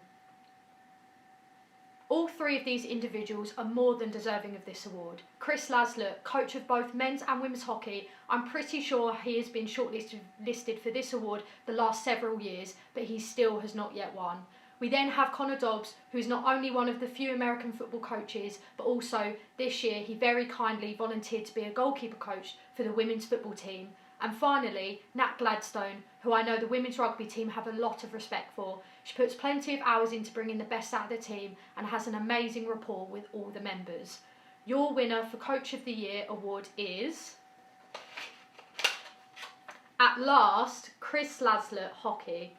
All 3 of these individuals are more than deserving of this award. Chris Laslett, coach of both men's and women's hockey, I'm pretty sure he has been shortlisted for this award the last several years, but he still has not yet won. We then have Connor Dobbs, who is not only one of the few American football coaches, but also this year he very kindly volunteered to be a goalkeeper coach for the women's football team. And finally, Nat Gladstone, who I know the women's rugby team have a lot of respect for. She puts plenty of hours into bringing the best out of the team and has an amazing rapport with all the members. Your winner for Coach of the Year award is At last, Chris Laslett Hockey.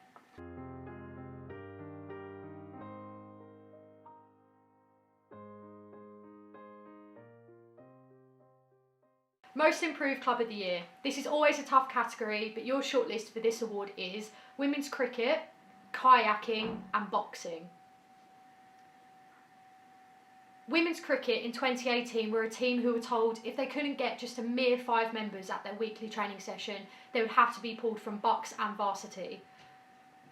Most Improved Club of the Year. This is always a tough category, but your shortlist for this award is women's cricket, kayaking and boxing. Women's cricket in 2018 were a team who were told if they couldn't get just a mere 5 members at their weekly training session, they would have to be pulled from Bucks and Varsity.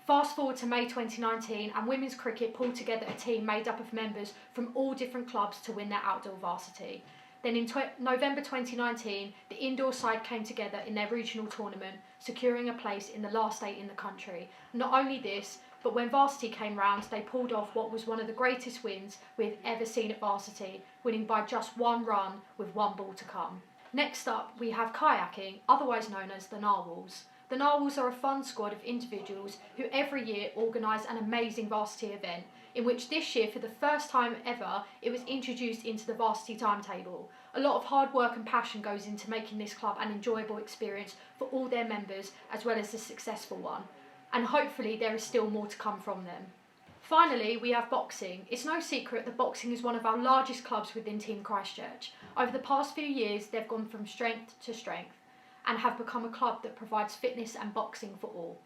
Fast forward to May 2019 and women's cricket pulled together a team made up of members from all different clubs to win their outdoor varsity. Then in November 2019, the indoor side came together in their regional tournament, securing a place in the last 8 in the country. Not only this, but when Varsity came round, they pulled off what was one of the greatest wins we've ever seen at Varsity, winning by just 1 run with 1 ball to come. Next up, we have kayaking, otherwise known as the Narwhals. The Narwhals are a fun squad of individuals who every year organise an amazing varsity event, in which this year, for the first time ever, it was introduced into the varsity timetable. A lot of hard work and passion goes into making this club an enjoyable experience for all their members, as well as a successful one. And hopefully there is still more to come from them. Finally, we have boxing. It's no secret that boxing is one of our largest clubs within Team Christchurch. Over the past few years, they've gone from strength to strength and have become a club that provides fitness and boxing for all.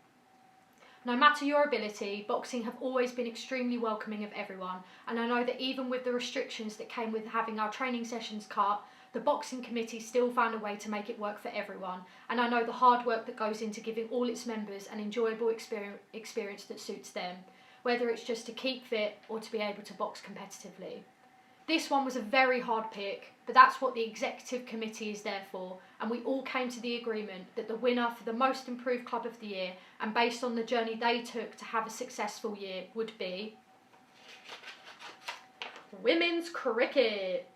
No matter your ability, boxing have always been extremely welcoming of everyone, and I know that even with the restrictions that came with having our training sessions cut, the boxing committee still found a way to make it work for everyone, and I know the hard work that goes into giving all its members an enjoyable experience that suits them, whether it's just to keep fit or to be able to box competitively. This one was a very hard pick, but that's what the executive committee is there for, and we all came to the agreement that the winner for the Most Improved Club of the Year, and based on the journey they took to have a successful year, would be women's cricket.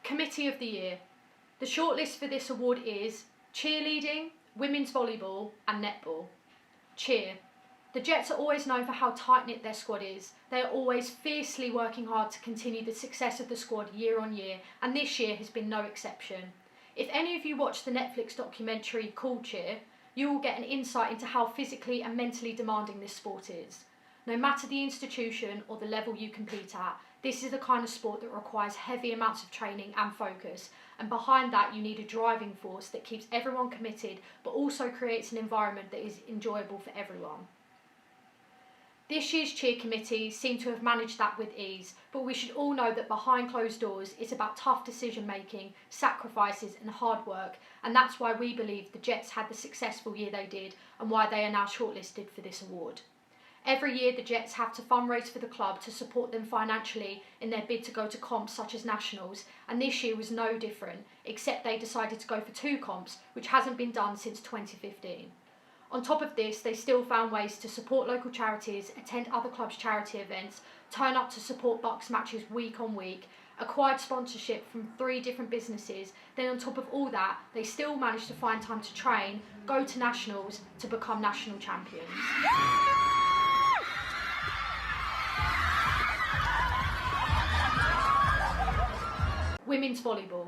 Committee of the Year. The shortlist for this award is cheerleading, women's volleyball and netball. Cheer. The Jets are always known for how tight-knit their squad is. They are always fiercely working hard to continue the success of the squad year on year, and this year has been no exception. If any of you watch the Netflix documentary called Cheer, you will get an insight into how physically and mentally demanding this sport is. No matter the institution or the level you compete at, this is the kind of sport that requires heavy amounts of training and focus, and behind that you need a driving force that keeps everyone committed but also creates an environment that is enjoyable for everyone. This year's cheer committee seem to have managed that with ease, but we should all know that behind closed doors it's about tough decision making, sacrifices and hard work, and that's why we believe the Jets had the successful year they did and why they are now shortlisted for this award. Every year the Jets have to fundraise for the club to support them financially in their bid to go to comps such as nationals, and this year was no different, except they decided to go for 2 comps, which hasn't been done since 2015. On top of this, they still found ways to support local charities, attend other clubs' charity events, turn up to support Bucks matches week on week, acquired sponsorship from 3 different businesses, then on top of all that, they still managed to find time to train, go to nationals to become national champions. Women's volleyball.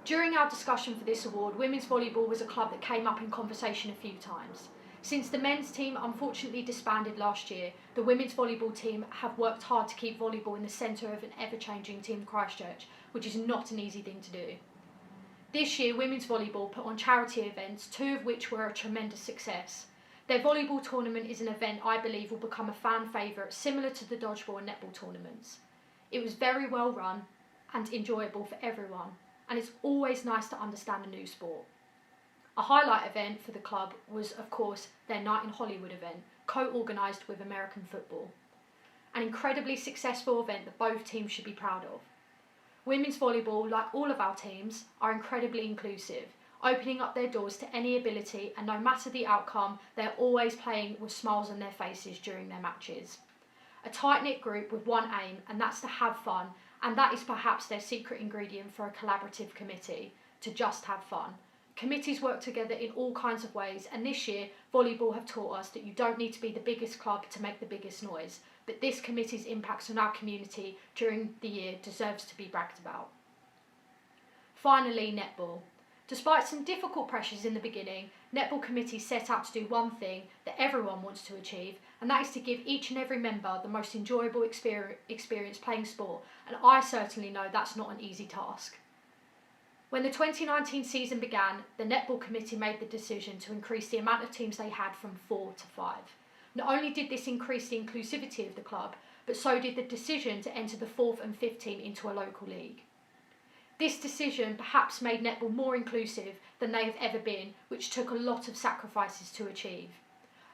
During our discussion for this award, women's volleyball was a club that came up in conversation a few times. Since the men's team unfortunately disbanded last year, the women's volleyball team have worked hard to keep volleyball in the centre of an ever-changing Team Christchurch, which is not an easy thing to do. This year, women's volleyball put on charity events, 2 of which were a tremendous success. Their volleyball tournament is an event I believe will become a fan favourite, similar to the dodgeball and netball tournaments. It was very well run and enjoyable for everyone, and it's always nice to understand a new sport. A highlight event for the club was, of course, their Night in Hollywood event, co-organised with American football. An incredibly successful event that both teams should be proud of. Women's volleyball, like all of our teams, are incredibly inclusive, opening up their doors to any ability, and no matter the outcome, they're always playing with smiles on their faces during their matches. A tight-knit group with one aim, and that's to have fun, and that is perhaps their secret ingredient for a collaborative committee, to just have fun. Committees work together in all kinds of ways, and this year, volleyball have taught us that you don't need to be the biggest club to make the biggest noise, but this committee's impacts on our community during the year deserves to be bragged about. Finally, netball. Despite some difficult pressures in the beginning, Netball Committee set out to do one thing that everyone wants to achieve, and that is to give each and every member the most enjoyable experience playing sport, and I certainly know that's not an easy task. When the 2019 season began, the Netball Committee made the decision to increase the amount of teams they had from 4 to 5. Not only did this increase the inclusivity of the club, but so did the decision to enter the 4th and 5th team into a local league. This decision perhaps made netball more inclusive than they have ever been, which took a lot of sacrifices to achieve.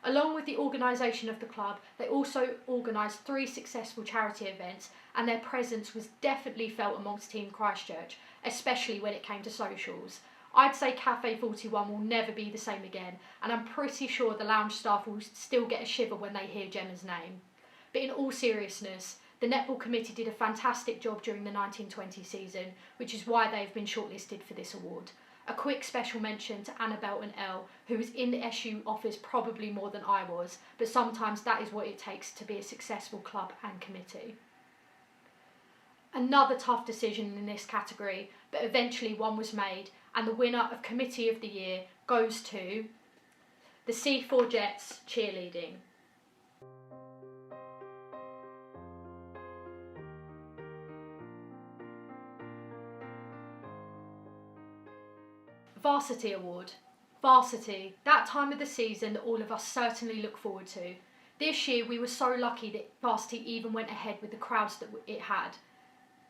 Along with the organisation of the club, they also organised 3 successful charity events, and their presence was definitely felt amongst Team Christchurch, especially when it came to socials. I'd say Cafe 41 will never be the same again, and I'm pretty sure the lounge staff will still get a shiver when they hear Gemma's name. But in all seriousness, the Netball Committee did a fantastic job during the 1920 season, which is why they have been shortlisted for this award. A quick special mention to Annabelle and Elle, who was in the SU office probably more than I was, but sometimes that is what it takes to be a successful club and committee. Another tough decision in this category, but eventually one was made, and the winner of Committee of the Year goes to the C4 Jets cheerleading. Varsity Award. Varsity, that time of the season that all of us certainly look forward to. This year we were so lucky that Varsity even went ahead with the crowds that it had.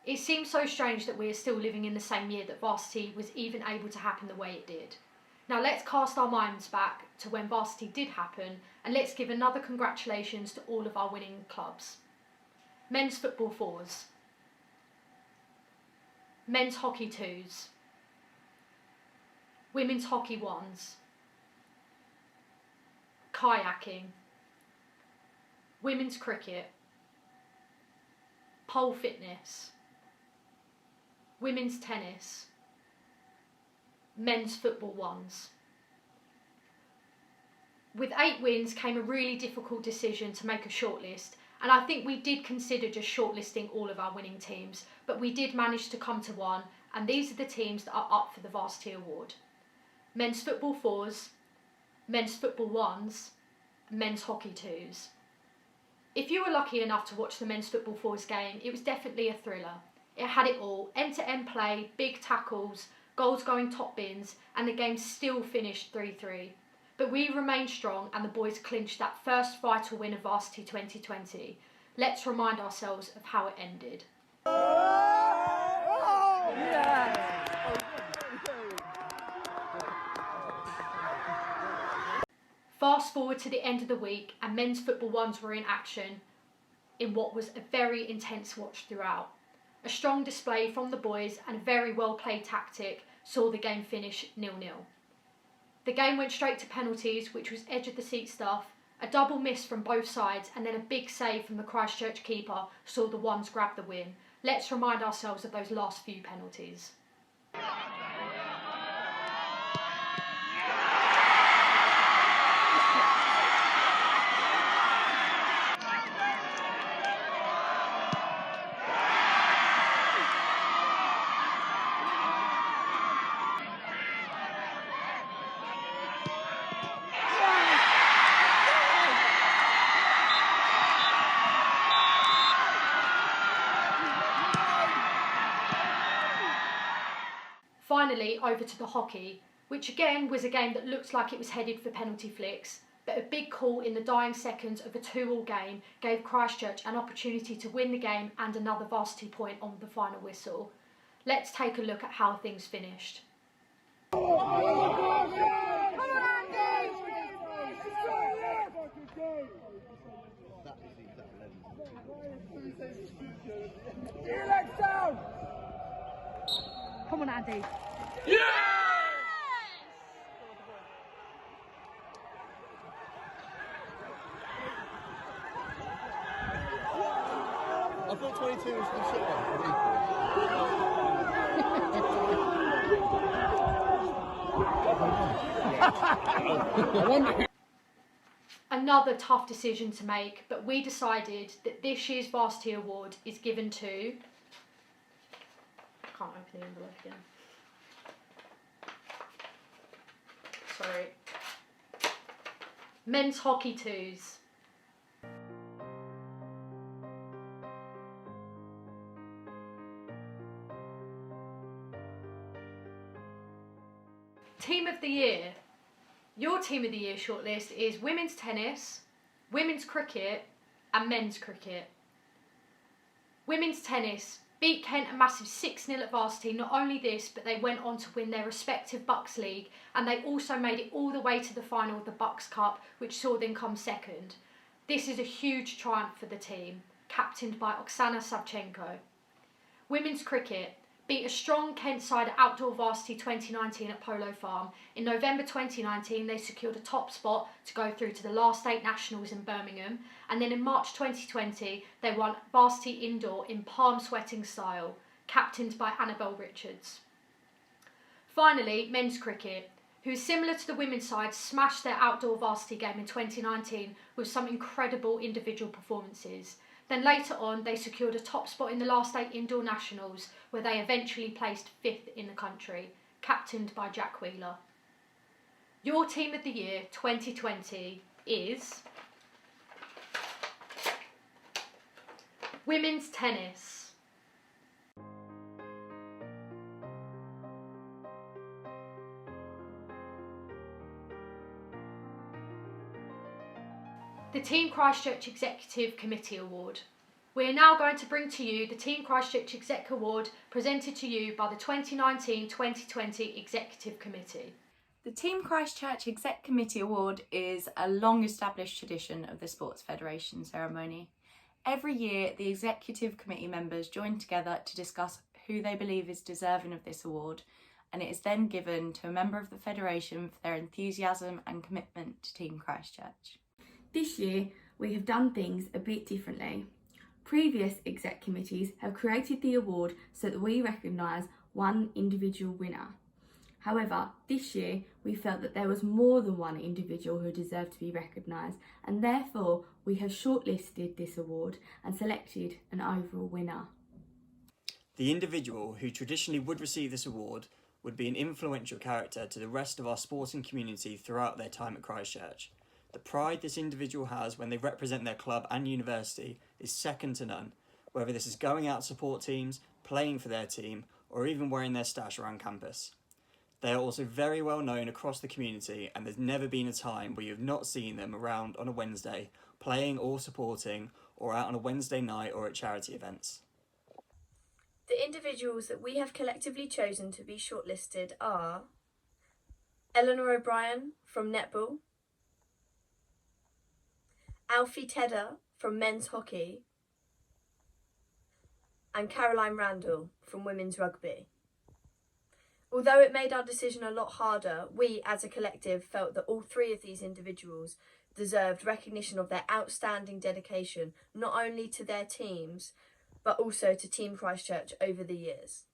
It seems so strange that we are still living in the same year that Varsity was even able to happen the way it did. Now let's cast our minds back to when Varsity did happen, and let's give another congratulations to all of our winning clubs. Men's football 4s. Men's hockey 2s. Women's hockey 1s, kayaking, women's cricket, pole fitness, women's tennis, men's football 1s. With 8 wins came a really difficult decision to make a shortlist, and I think we did consider just shortlisting all of our winning teams, but we did manage to come to one, and these are the teams that are up for the Varsity Award. Men's football 4s, men's football 1s, and men's hockey 2s. If you were lucky enough to watch the men's football 4s game, it was definitely a thriller. It had it all, end-to-end play, big tackles, goals going top bins, and the game still finished 3-3. But we remained strong and the boys clinched that first vital win of Varsity 2020. Let's remind ourselves of how it ended. Fast forward to the end of the week and men's football 1s were in action in what was a very intense watch throughout. A strong display from the boys and a very well played tactic saw the game finish 0-0. The game went straight to penalties, which was edge of the seat stuff. A double miss from both sides and then a big save from the Christchurch keeper saw the 1s grab the win. Let's remind ourselves of those last few penalties. Finally, over to the hockey, which again was a game that looked like it was headed for penalty flicks, but a big call in the dying seconds of a 2-2 game gave Christchurch an opportunity to win the game and another Varsity point on the final whistle. Let's take a look at how things finished. Come on, Andy. Yeah! I thought 22 was the shit Another another tough decision to make, but we decided that this year's Varsity Award is given to... I can't open the envelope again. Sorry. Men's Hockey 2s. Team of the Year. Your Team of the Year shortlist is women's tennis, women's cricket and men's cricket. Women's tennis beat Kent a massive 6-0 at Varsity. Not only this, but they went on to win their respective Bucks League, and they also made it all the way to the final of the Bucks Cup, which saw them come second. This is a huge triumph for the team, captained by Oksana Savchenko. Women's cricket beat a strong Kent side at Outdoor Varsity 2019 at Polo Farm. In November 2019, they secured a top spot to go through to the last 8 nationals in Birmingham. And then in March 2020, they won Varsity Indoor in palm sweating style, captained by Annabelle Richards. Finally, men's cricket, who is similar to the women's side, smashed their Outdoor Varsity game in 2019 with some incredible individual performances. Then later on, they secured a top spot in the last 8 indoor nationals, where they eventually placed 5th in the country, captained by Jack Wheeler. Your Team of the Year 2020 is... Women's Tennis. The Team Christchurch Executive Committee Award. We are now going to bring to you the Team Christchurch Exec Award, presented to you by the 2019-2020 Executive Committee. The Team Christchurch Exec Committee Award is a long-established tradition of the Sports Federation ceremony. Every year, the Executive Committee members join together to discuss who they believe is deserving of this award, and it is then given to a member of the Federation for their enthusiasm and commitment to Team Christchurch. This year, we have done things a bit differently. Previous exec committees have created the award so that we recognise one individual winner. However, this year we felt that there was more than one individual who deserved to be recognised, and therefore we have shortlisted this award and selected an overall winner. The individual who traditionally would receive this award would be an influential character to the rest of our sporting community throughout their time at Christchurch. The pride this individual has when they represent their club and university is second to none, whether this is going out to support teams, playing for their team, or even wearing their stash around campus. They are also very well known across the community, and there's never been a time where you have not seen them around on a Wednesday, playing or supporting, or out on a Wednesday night or at charity events. The individuals that we have collectively chosen to be shortlisted are Eleanor O'Brien from netball, Alfie Tedder from men's hockey, and Caroline Randall from women's rugby. Although it made our decision a lot harder, we as a collective felt that all 3 of these individuals deserved recognition of their outstanding dedication, not only to their teams, but also to Team Christchurch over the years.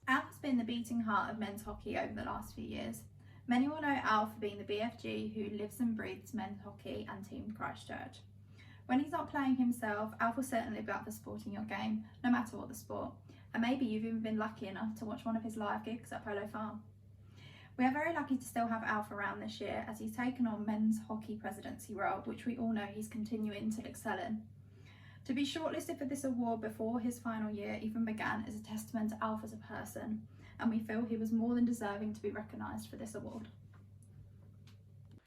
Alf has been the beating heart of men's hockey over the last few years. Many will know Alf for being the BFG who lives and breathes men's hockey and Team Christchurch. When he's not playing himself, Alf will certainly be up for supporting your game, no matter what the sport. And maybe you've even been lucky enough to watch one of his live gigs at Polo Farm. We are very lucky to still have Alf around this year, as he's taken on men's hockey presidency role, which we all know he's continuing to excel in. To be shortlisted for this award before his final year even began is a testament to Alf as a person, and we feel he was more than deserving to be recognised for this award.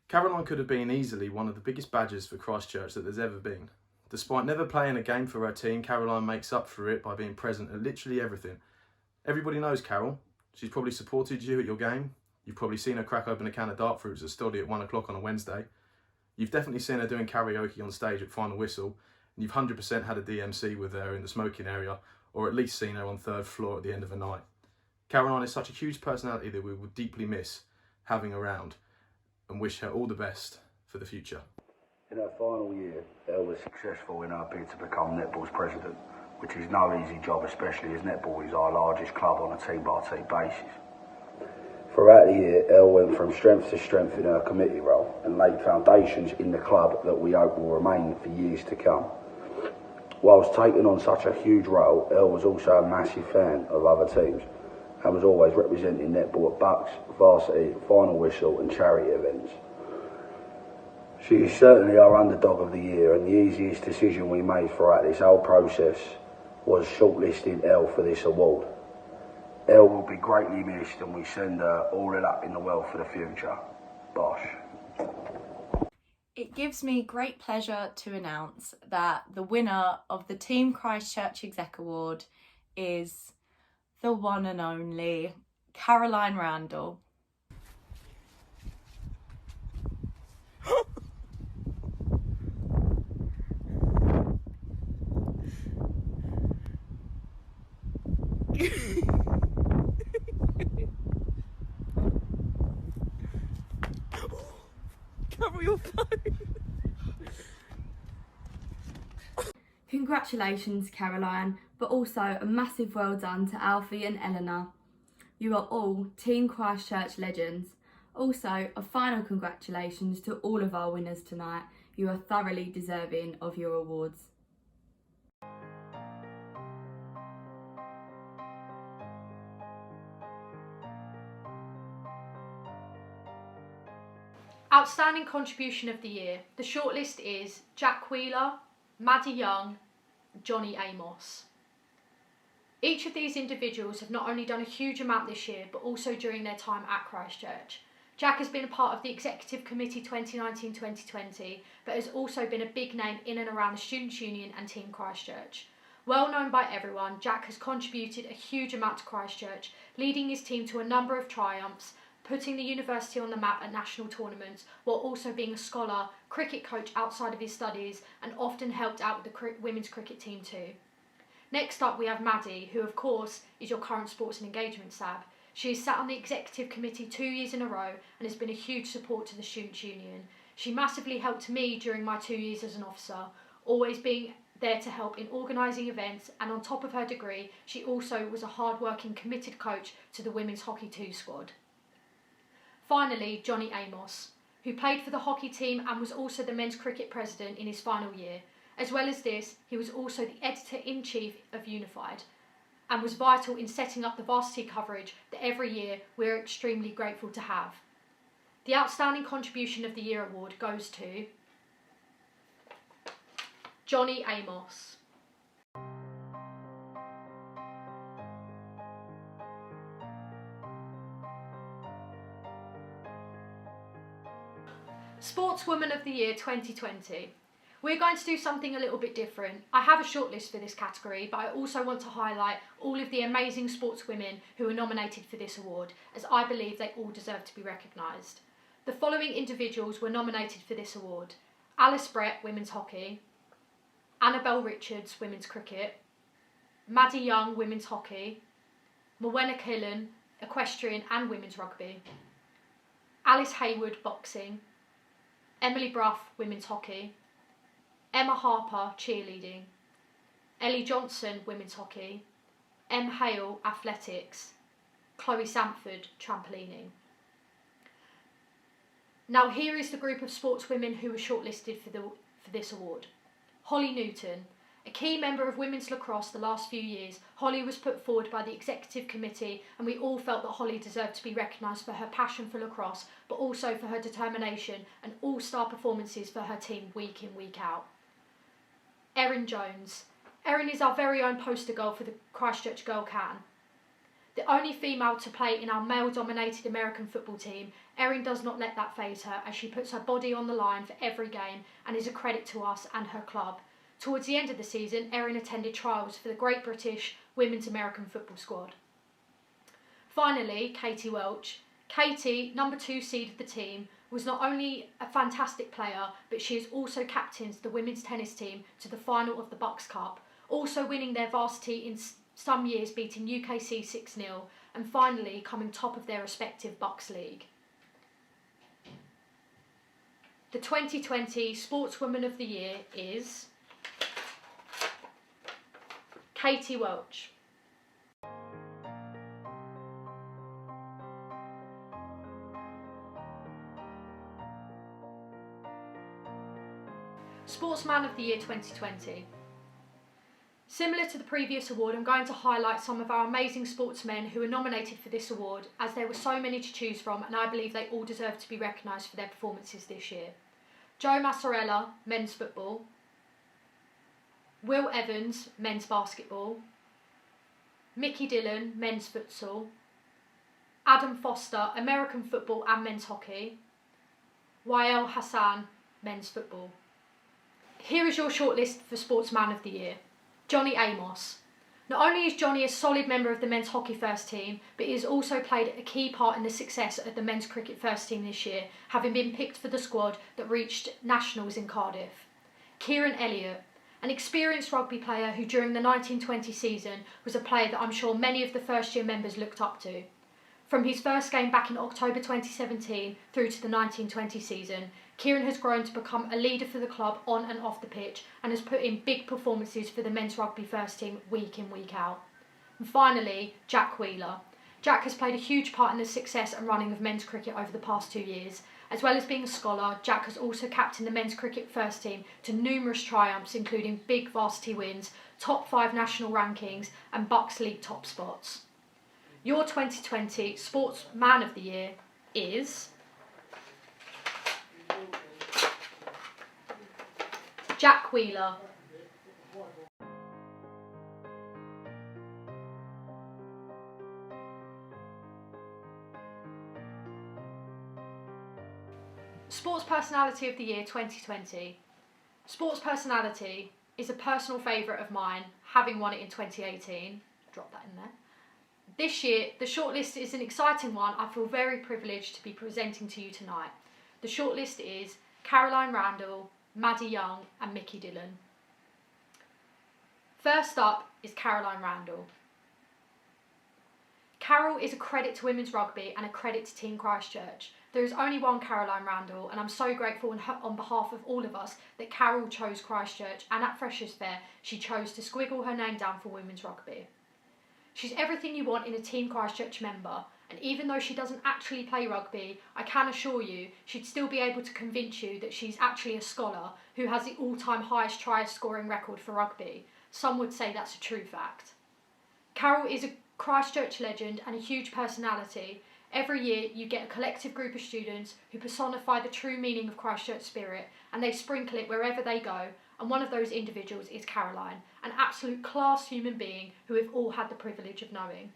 Caroline could have been easily one of the biggest badges for Christchurch that there's ever been. Despite never playing a game for her team, Caroline makes up for it by being present at literally everything. Everybody knows Carol. She's probably supported you at your game. You've probably seen her crack open a can of dark fruits at Stoddy at 1 o'clock on a Wednesday. You've definitely seen her doing karaoke on stage at Final Whistle, and you've 100% had a DMC with her in the smoking area, or at least seen her on 3rd floor at the end of a night. Caroline is such a huge personality that we will deeply miss having around, and wish her all the best for the future. In her final year, Elle was successful in her bid to become netball's president, which is no easy job, especially as netball is our largest club on a team-by-team basis. For Throughout the year, Elle went from strength to strength in her committee role and laid foundations in the club that we hope will remain for years to come. Whilst taking on such a huge role, Elle was also a massive fan of other teams and was always representing netball at Bucks, Varsity, Final Whistle and charity events. She is certainly our underdog of the year, and the easiest decision we made throughout this whole process was shortlisting Elle for this award. Elle will be greatly missed and we send her all the luck in the world for the future. Bosh. It gives me great pleasure to announce that the winner of the Team Christchurch Exec Award is the one and only Caroline Randall. Cover your phone. Congratulations, Caroline, but also a massive well done to Alfie and Eleanor. You are all Team Christchurch legends. Also, a final congratulations to all of our winners tonight. You are thoroughly deserving of your awards. Outstanding Contribution of the Year. The shortlist is Jack Wheeler, Maddie Young, Johnny Amos. Each of these individuals have not only done a huge amount this year, but also during their time at Christchurch. Jack has been a part of the Executive Committee 2019-2020, but has also been a big name in and around the Students' Union and Team Christchurch. Well known by everyone, Jack has contributed a huge amount to Christchurch, leading his team to a number of triumphs, putting the university on the map at national tournaments, while also being a scholar, cricket coach outside of his studies, and often helped out with the women's cricket team too. Next up we have Maddie, who of course is your current sports and engagement SAB. She has sat on the executive committee 2 years in a row and has been a huge support to the Students' Union. She massively helped me during my 2 years as an officer, always being there to help in organising events, and on top of her degree, she also was a hard-working, committed coach to the Women's Hockey 2 squad. Finally, Johnny Amos, who played for the hockey team and was also the men's cricket president in his final year. As well as this, he was also the editor-in-chief of Unified and was vital in setting up the varsity coverage that every year we're extremely grateful to have. The Outstanding Contribution of the Year award goes to Johnny Amos. Sportswoman of the Year 2020. We're going to do something a little bit different. I have a shortlist for this category, but I also want to highlight all of the amazing sportswomen who are nominated for this award, as I believe they all deserve to be recognised. The following individuals were nominated for this award: Alice Brett, Women's Hockey; Annabelle Richards, Women's Cricket; Maddie Young, Women's Hockey; Morwenna Killen, Equestrian and Women's Rugby; Alice Hayward, Boxing; Emily Bruff, Women's Hockey; Emma Harper, Cheerleading; Ellie Johnson, Women's Hockey; Em Hale, Athletics; Chloe Sanford, Trampolining. Now here is the group of sportswomen who were shortlisted for this award. Holly Newton. A key member of women's lacrosse the last few years, Holly was put forward by the executive committee, and we all felt that Holly deserved to be recognised for her passion for lacrosse, but also for her determination and all-star performances for her team week in, week out. Erin Jones. Erin is our very own poster girl for the Christchurch Girl Can. The only female to play in our male-dominated American football team, Erin does not let that faze her, as she puts her body on the line for every game and is a credit to us and her club. Towards the end of the season, Erin attended trials for the Great British Women's American Football Squad. Finally, Katie Welch. Katie, number 2 seed of the team, was not only a fantastic player, but she has also captained the women's tennis team to the final of the Bucks Cup, also winning their varsity in some years, beating UKC 6-0, and finally coming top of their respective Bucks League. The 2020 Sportswoman of the Year is Katie Sportsman of the Year 2020. Similar to the previous award, I'm going to highlight some of our amazing sportsmen who were nominated for this award, as there were so many to choose from, and I believe they all deserve to be recognised for their performances this year. Joe Massarella, men's football. Will Evans, men's basketball. Mickey Dillon, men's futsal. Adam Foster, American football and men's hockey. Wael Hassan, men's football. Here is your shortlist for Sportsman of the Year. Johnny Amos. Not only is Johnny a solid member of the men's hockey first team, but he has also played a key part in the success of the men's cricket first team this year, having been picked for the squad that reached nationals in Cardiff. Kieran Elliott, an experienced rugby player who during the 1920 season was a player that I'm sure many of the first year members looked up to. From his first game back in October 2017 through to the 1920 season, Kieran has grown to become a leader for the club on and off the pitch and has put in big performances for the men's rugby first team week in, week out. And finally, Jack Wheeler. Jack has played a huge part in the success and running of men's cricket over the past 2 years. As well as being a scholar, Jack has also captained the men's cricket first team to numerous triumphs, including big varsity wins, top 5 national rankings and Bucks League top spots. Your 2020 Sportsman of the Year is Jack Wheeler. Sports Personality of the Year 2020. Sports Personality is a personal favourite of mine, having won it in 2018. Drop that in there. This year, the shortlist is an exciting one I feel very privileged to be presenting to you tonight. The shortlist is Caroline Randall, Maddie Young and Mickey Dillon. First up is Caroline Randall. Carol is a credit to women's rugby and a credit to Team Christchurch. There is only one Caroline Randall, and I'm so grateful on behalf of all of us that Carol chose Christchurch, and at Freshers' Fair she chose to squiggle her name down for women's rugby. She's everything you want in a Team Christchurch member, and even though she doesn't actually play rugby, I can assure you she'd still be able to convince you that she's actually a scholar who has the all-time highest try scoring record for rugby. Some would say that's a true fact. Carol is a Christchurch legend and a huge personality. Every year you get a collective group of students who personify the true meaning of Christchurch spirit, and they sprinkle it wherever they go, and one of those individuals is Caroline, an absolute class human being who we've all had the privilege of knowing.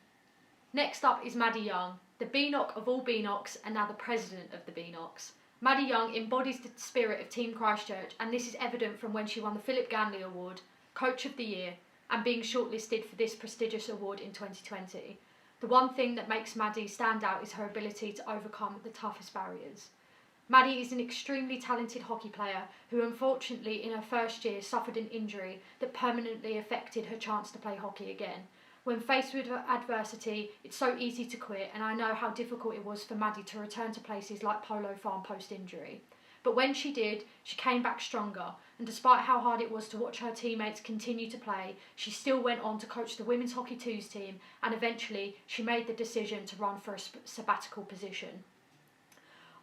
Next up is Maddie Young, the Beanock of all Beanocks and now the president of the Beanocks. Maddie Young embodies the spirit of Team Christchurch, and this is evident from when she won the Philip Ganly Award, Coach of the Year, and being shortlisted for this prestigious award in 2020. The one thing that makes Maddie stand out is her ability to overcome the toughest barriers. Maddie is an extremely talented hockey player who unfortunately in her first year suffered an injury that permanently affected her chance to play hockey again. When faced with adversity, it's so easy to quit, and I know how difficult it was for Maddie to return to places like Polo Farm post-injury. But when she did, she came back stronger, and despite how hard it was to watch her teammates continue to play, she still went on to coach the Women's Hockey 2s team, and eventually she made the decision to run for a sabbatical position.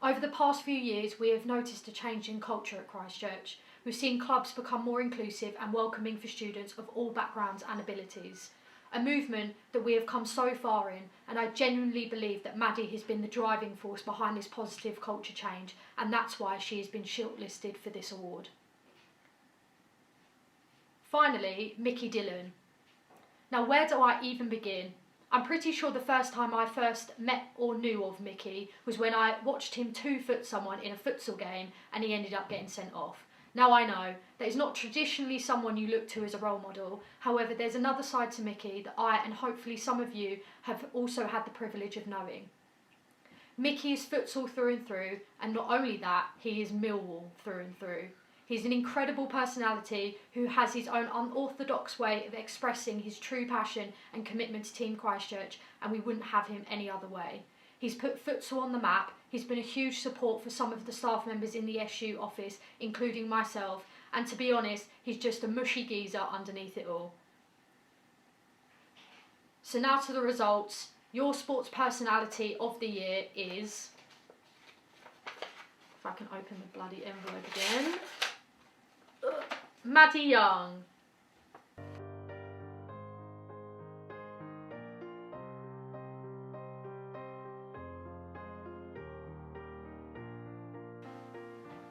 Over the past few years, we have noticed a change in culture at Christchurch. We've seen clubs become more inclusive and welcoming for students of all backgrounds and abilities. A movement that we have come so far in, and I genuinely believe that Maddie has been the driving force behind this positive culture change, and that's why she has been shortlisted for this award. Finally, Mickey Dillon. Now, where do I even begin? I'm pretty sure the first time I first met or knew of Mickey was when I watched him 2-foot someone in a futsal game and he ended up getting sent off. Now I know that is not traditionally someone you look to as a role model, however there's another side to Mickey that I and hopefully some of you have also had the privilege of knowing. Mickey is futsal through and through, and not only that, he is Millwall through and through. He's an incredible personality who has his own unorthodox way of expressing his true passion and commitment to Team Christchurch, and we wouldn't have him any other way. He's put futsal on the map, he's been a huge support for some of the staff members in the SU office, including myself, and to be honest, he's just a mushy geezer underneath it all. So now to the results. Your sports personality of the year is... If I can open the bloody envelope again. Maddie Young.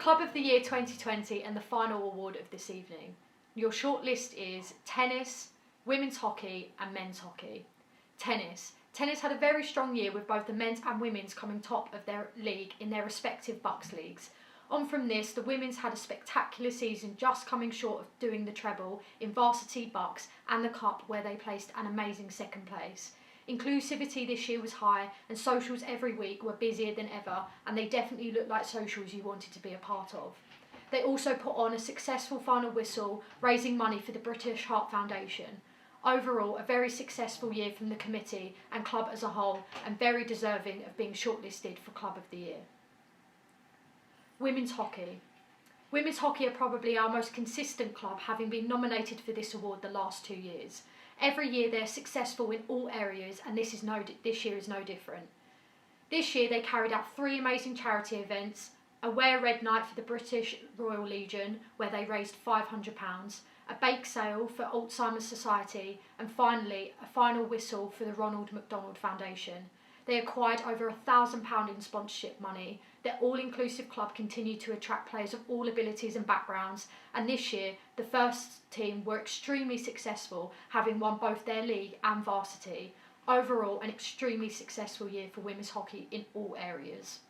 Club of the Year 2020 and the final award of this evening. Your shortlist is tennis, women's hockey and men's hockey. Tennis. Tennis had a very strong year with both the men's and women's coming top of their league in their respective Bucks leagues. On from this, the women's had a spectacular season, just coming short of doing the treble in Varsity, Bucks and the Cup, where they placed an amazing second place. Inclusivity this year was high and socials every week were busier than ever, and they definitely looked like socials you wanted to be a part of. They also put on a successful final whistle, raising money for the British Heart Foundation. Overall, a very successful year from the committee and club as a whole, and very deserving of being shortlisted for Club of the Year. Women's hockey. Women's hockey are probably our most consistent club, having been nominated for this award the last 2 years. Every year they're successful in all areas, and this year is no different. This year they carried out 3 amazing charity events: a Wear Red Night for the British Royal Legion, where they raised £500, a bake sale for Alzheimer's Society, and finally a final whistle for the Ronald McDonald Foundation. They acquired over £1,000 in sponsorship money. Their all-inclusive club continued to attract players of all abilities and backgrounds, and this year the first team were extremely successful, having won both their league and varsity. Overall, an extremely successful year for women's hockey in all areas.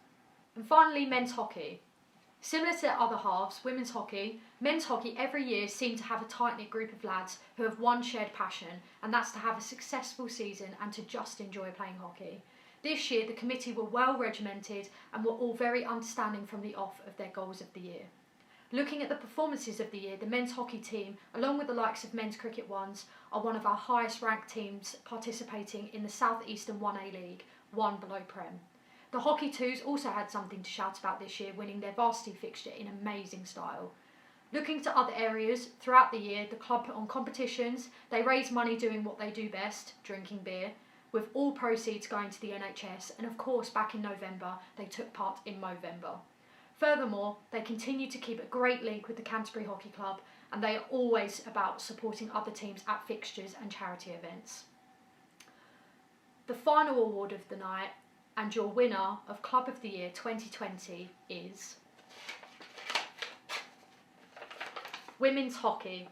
And finally, men's hockey. Similar to their other halves, men's hockey every year seem to have a tight-knit group of lads who have one shared passion, and that's to have a successful season and to just enjoy playing hockey. This year, the committee were well regimented and were all very understanding from the off of their goals of the year. Looking at the performances of the year, the men's hockey team, along with the likes of men's cricket ones, are one of our highest ranked teams participating in the South Eastern 1A League, one below Prem. The Hockey Twos also had something to shout about this year, winning their varsity fixture in amazing style. Looking to other areas, throughout the year, the club put on competitions. They raised money doing what they do best, drinking beer, with all proceeds going to the NHS, and of course back in November they took part in Movember. Furthermore, they continue to keep a great link with the Canterbury Hockey Club, and they are always about supporting other teams at fixtures and charity events. The final award of the night, and your winner of Club of the Year 2020 is women's hockey.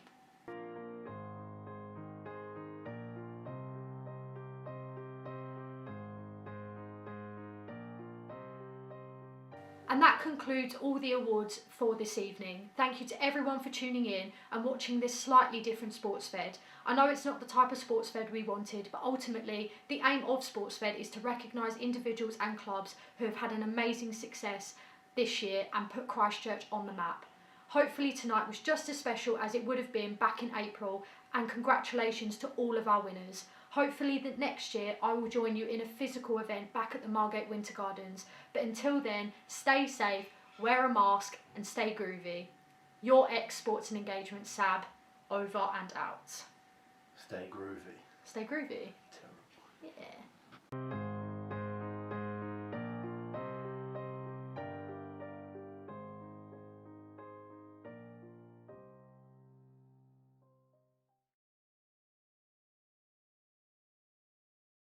And that concludes all the awards for this evening. Thank you to everyone for tuning in and watching this slightly different Sports Fed. I know it's not the type of Sports Fed we wanted, but ultimately the aim of Sports Fed is to recognise individuals and clubs who have had an amazing success this year and put Christchurch on the map. Hopefully tonight was just as special as it would have been back in April, and congratulations to all of our winners. Hopefully that next year I will join you in a physical event back at the Margate Winter Gardens. But until then, stay safe, wear a mask and stay groovy. Your ex-Sports and Engagement Sab, over and out. Stay groovy. Stay groovy. Terrible. Yeah.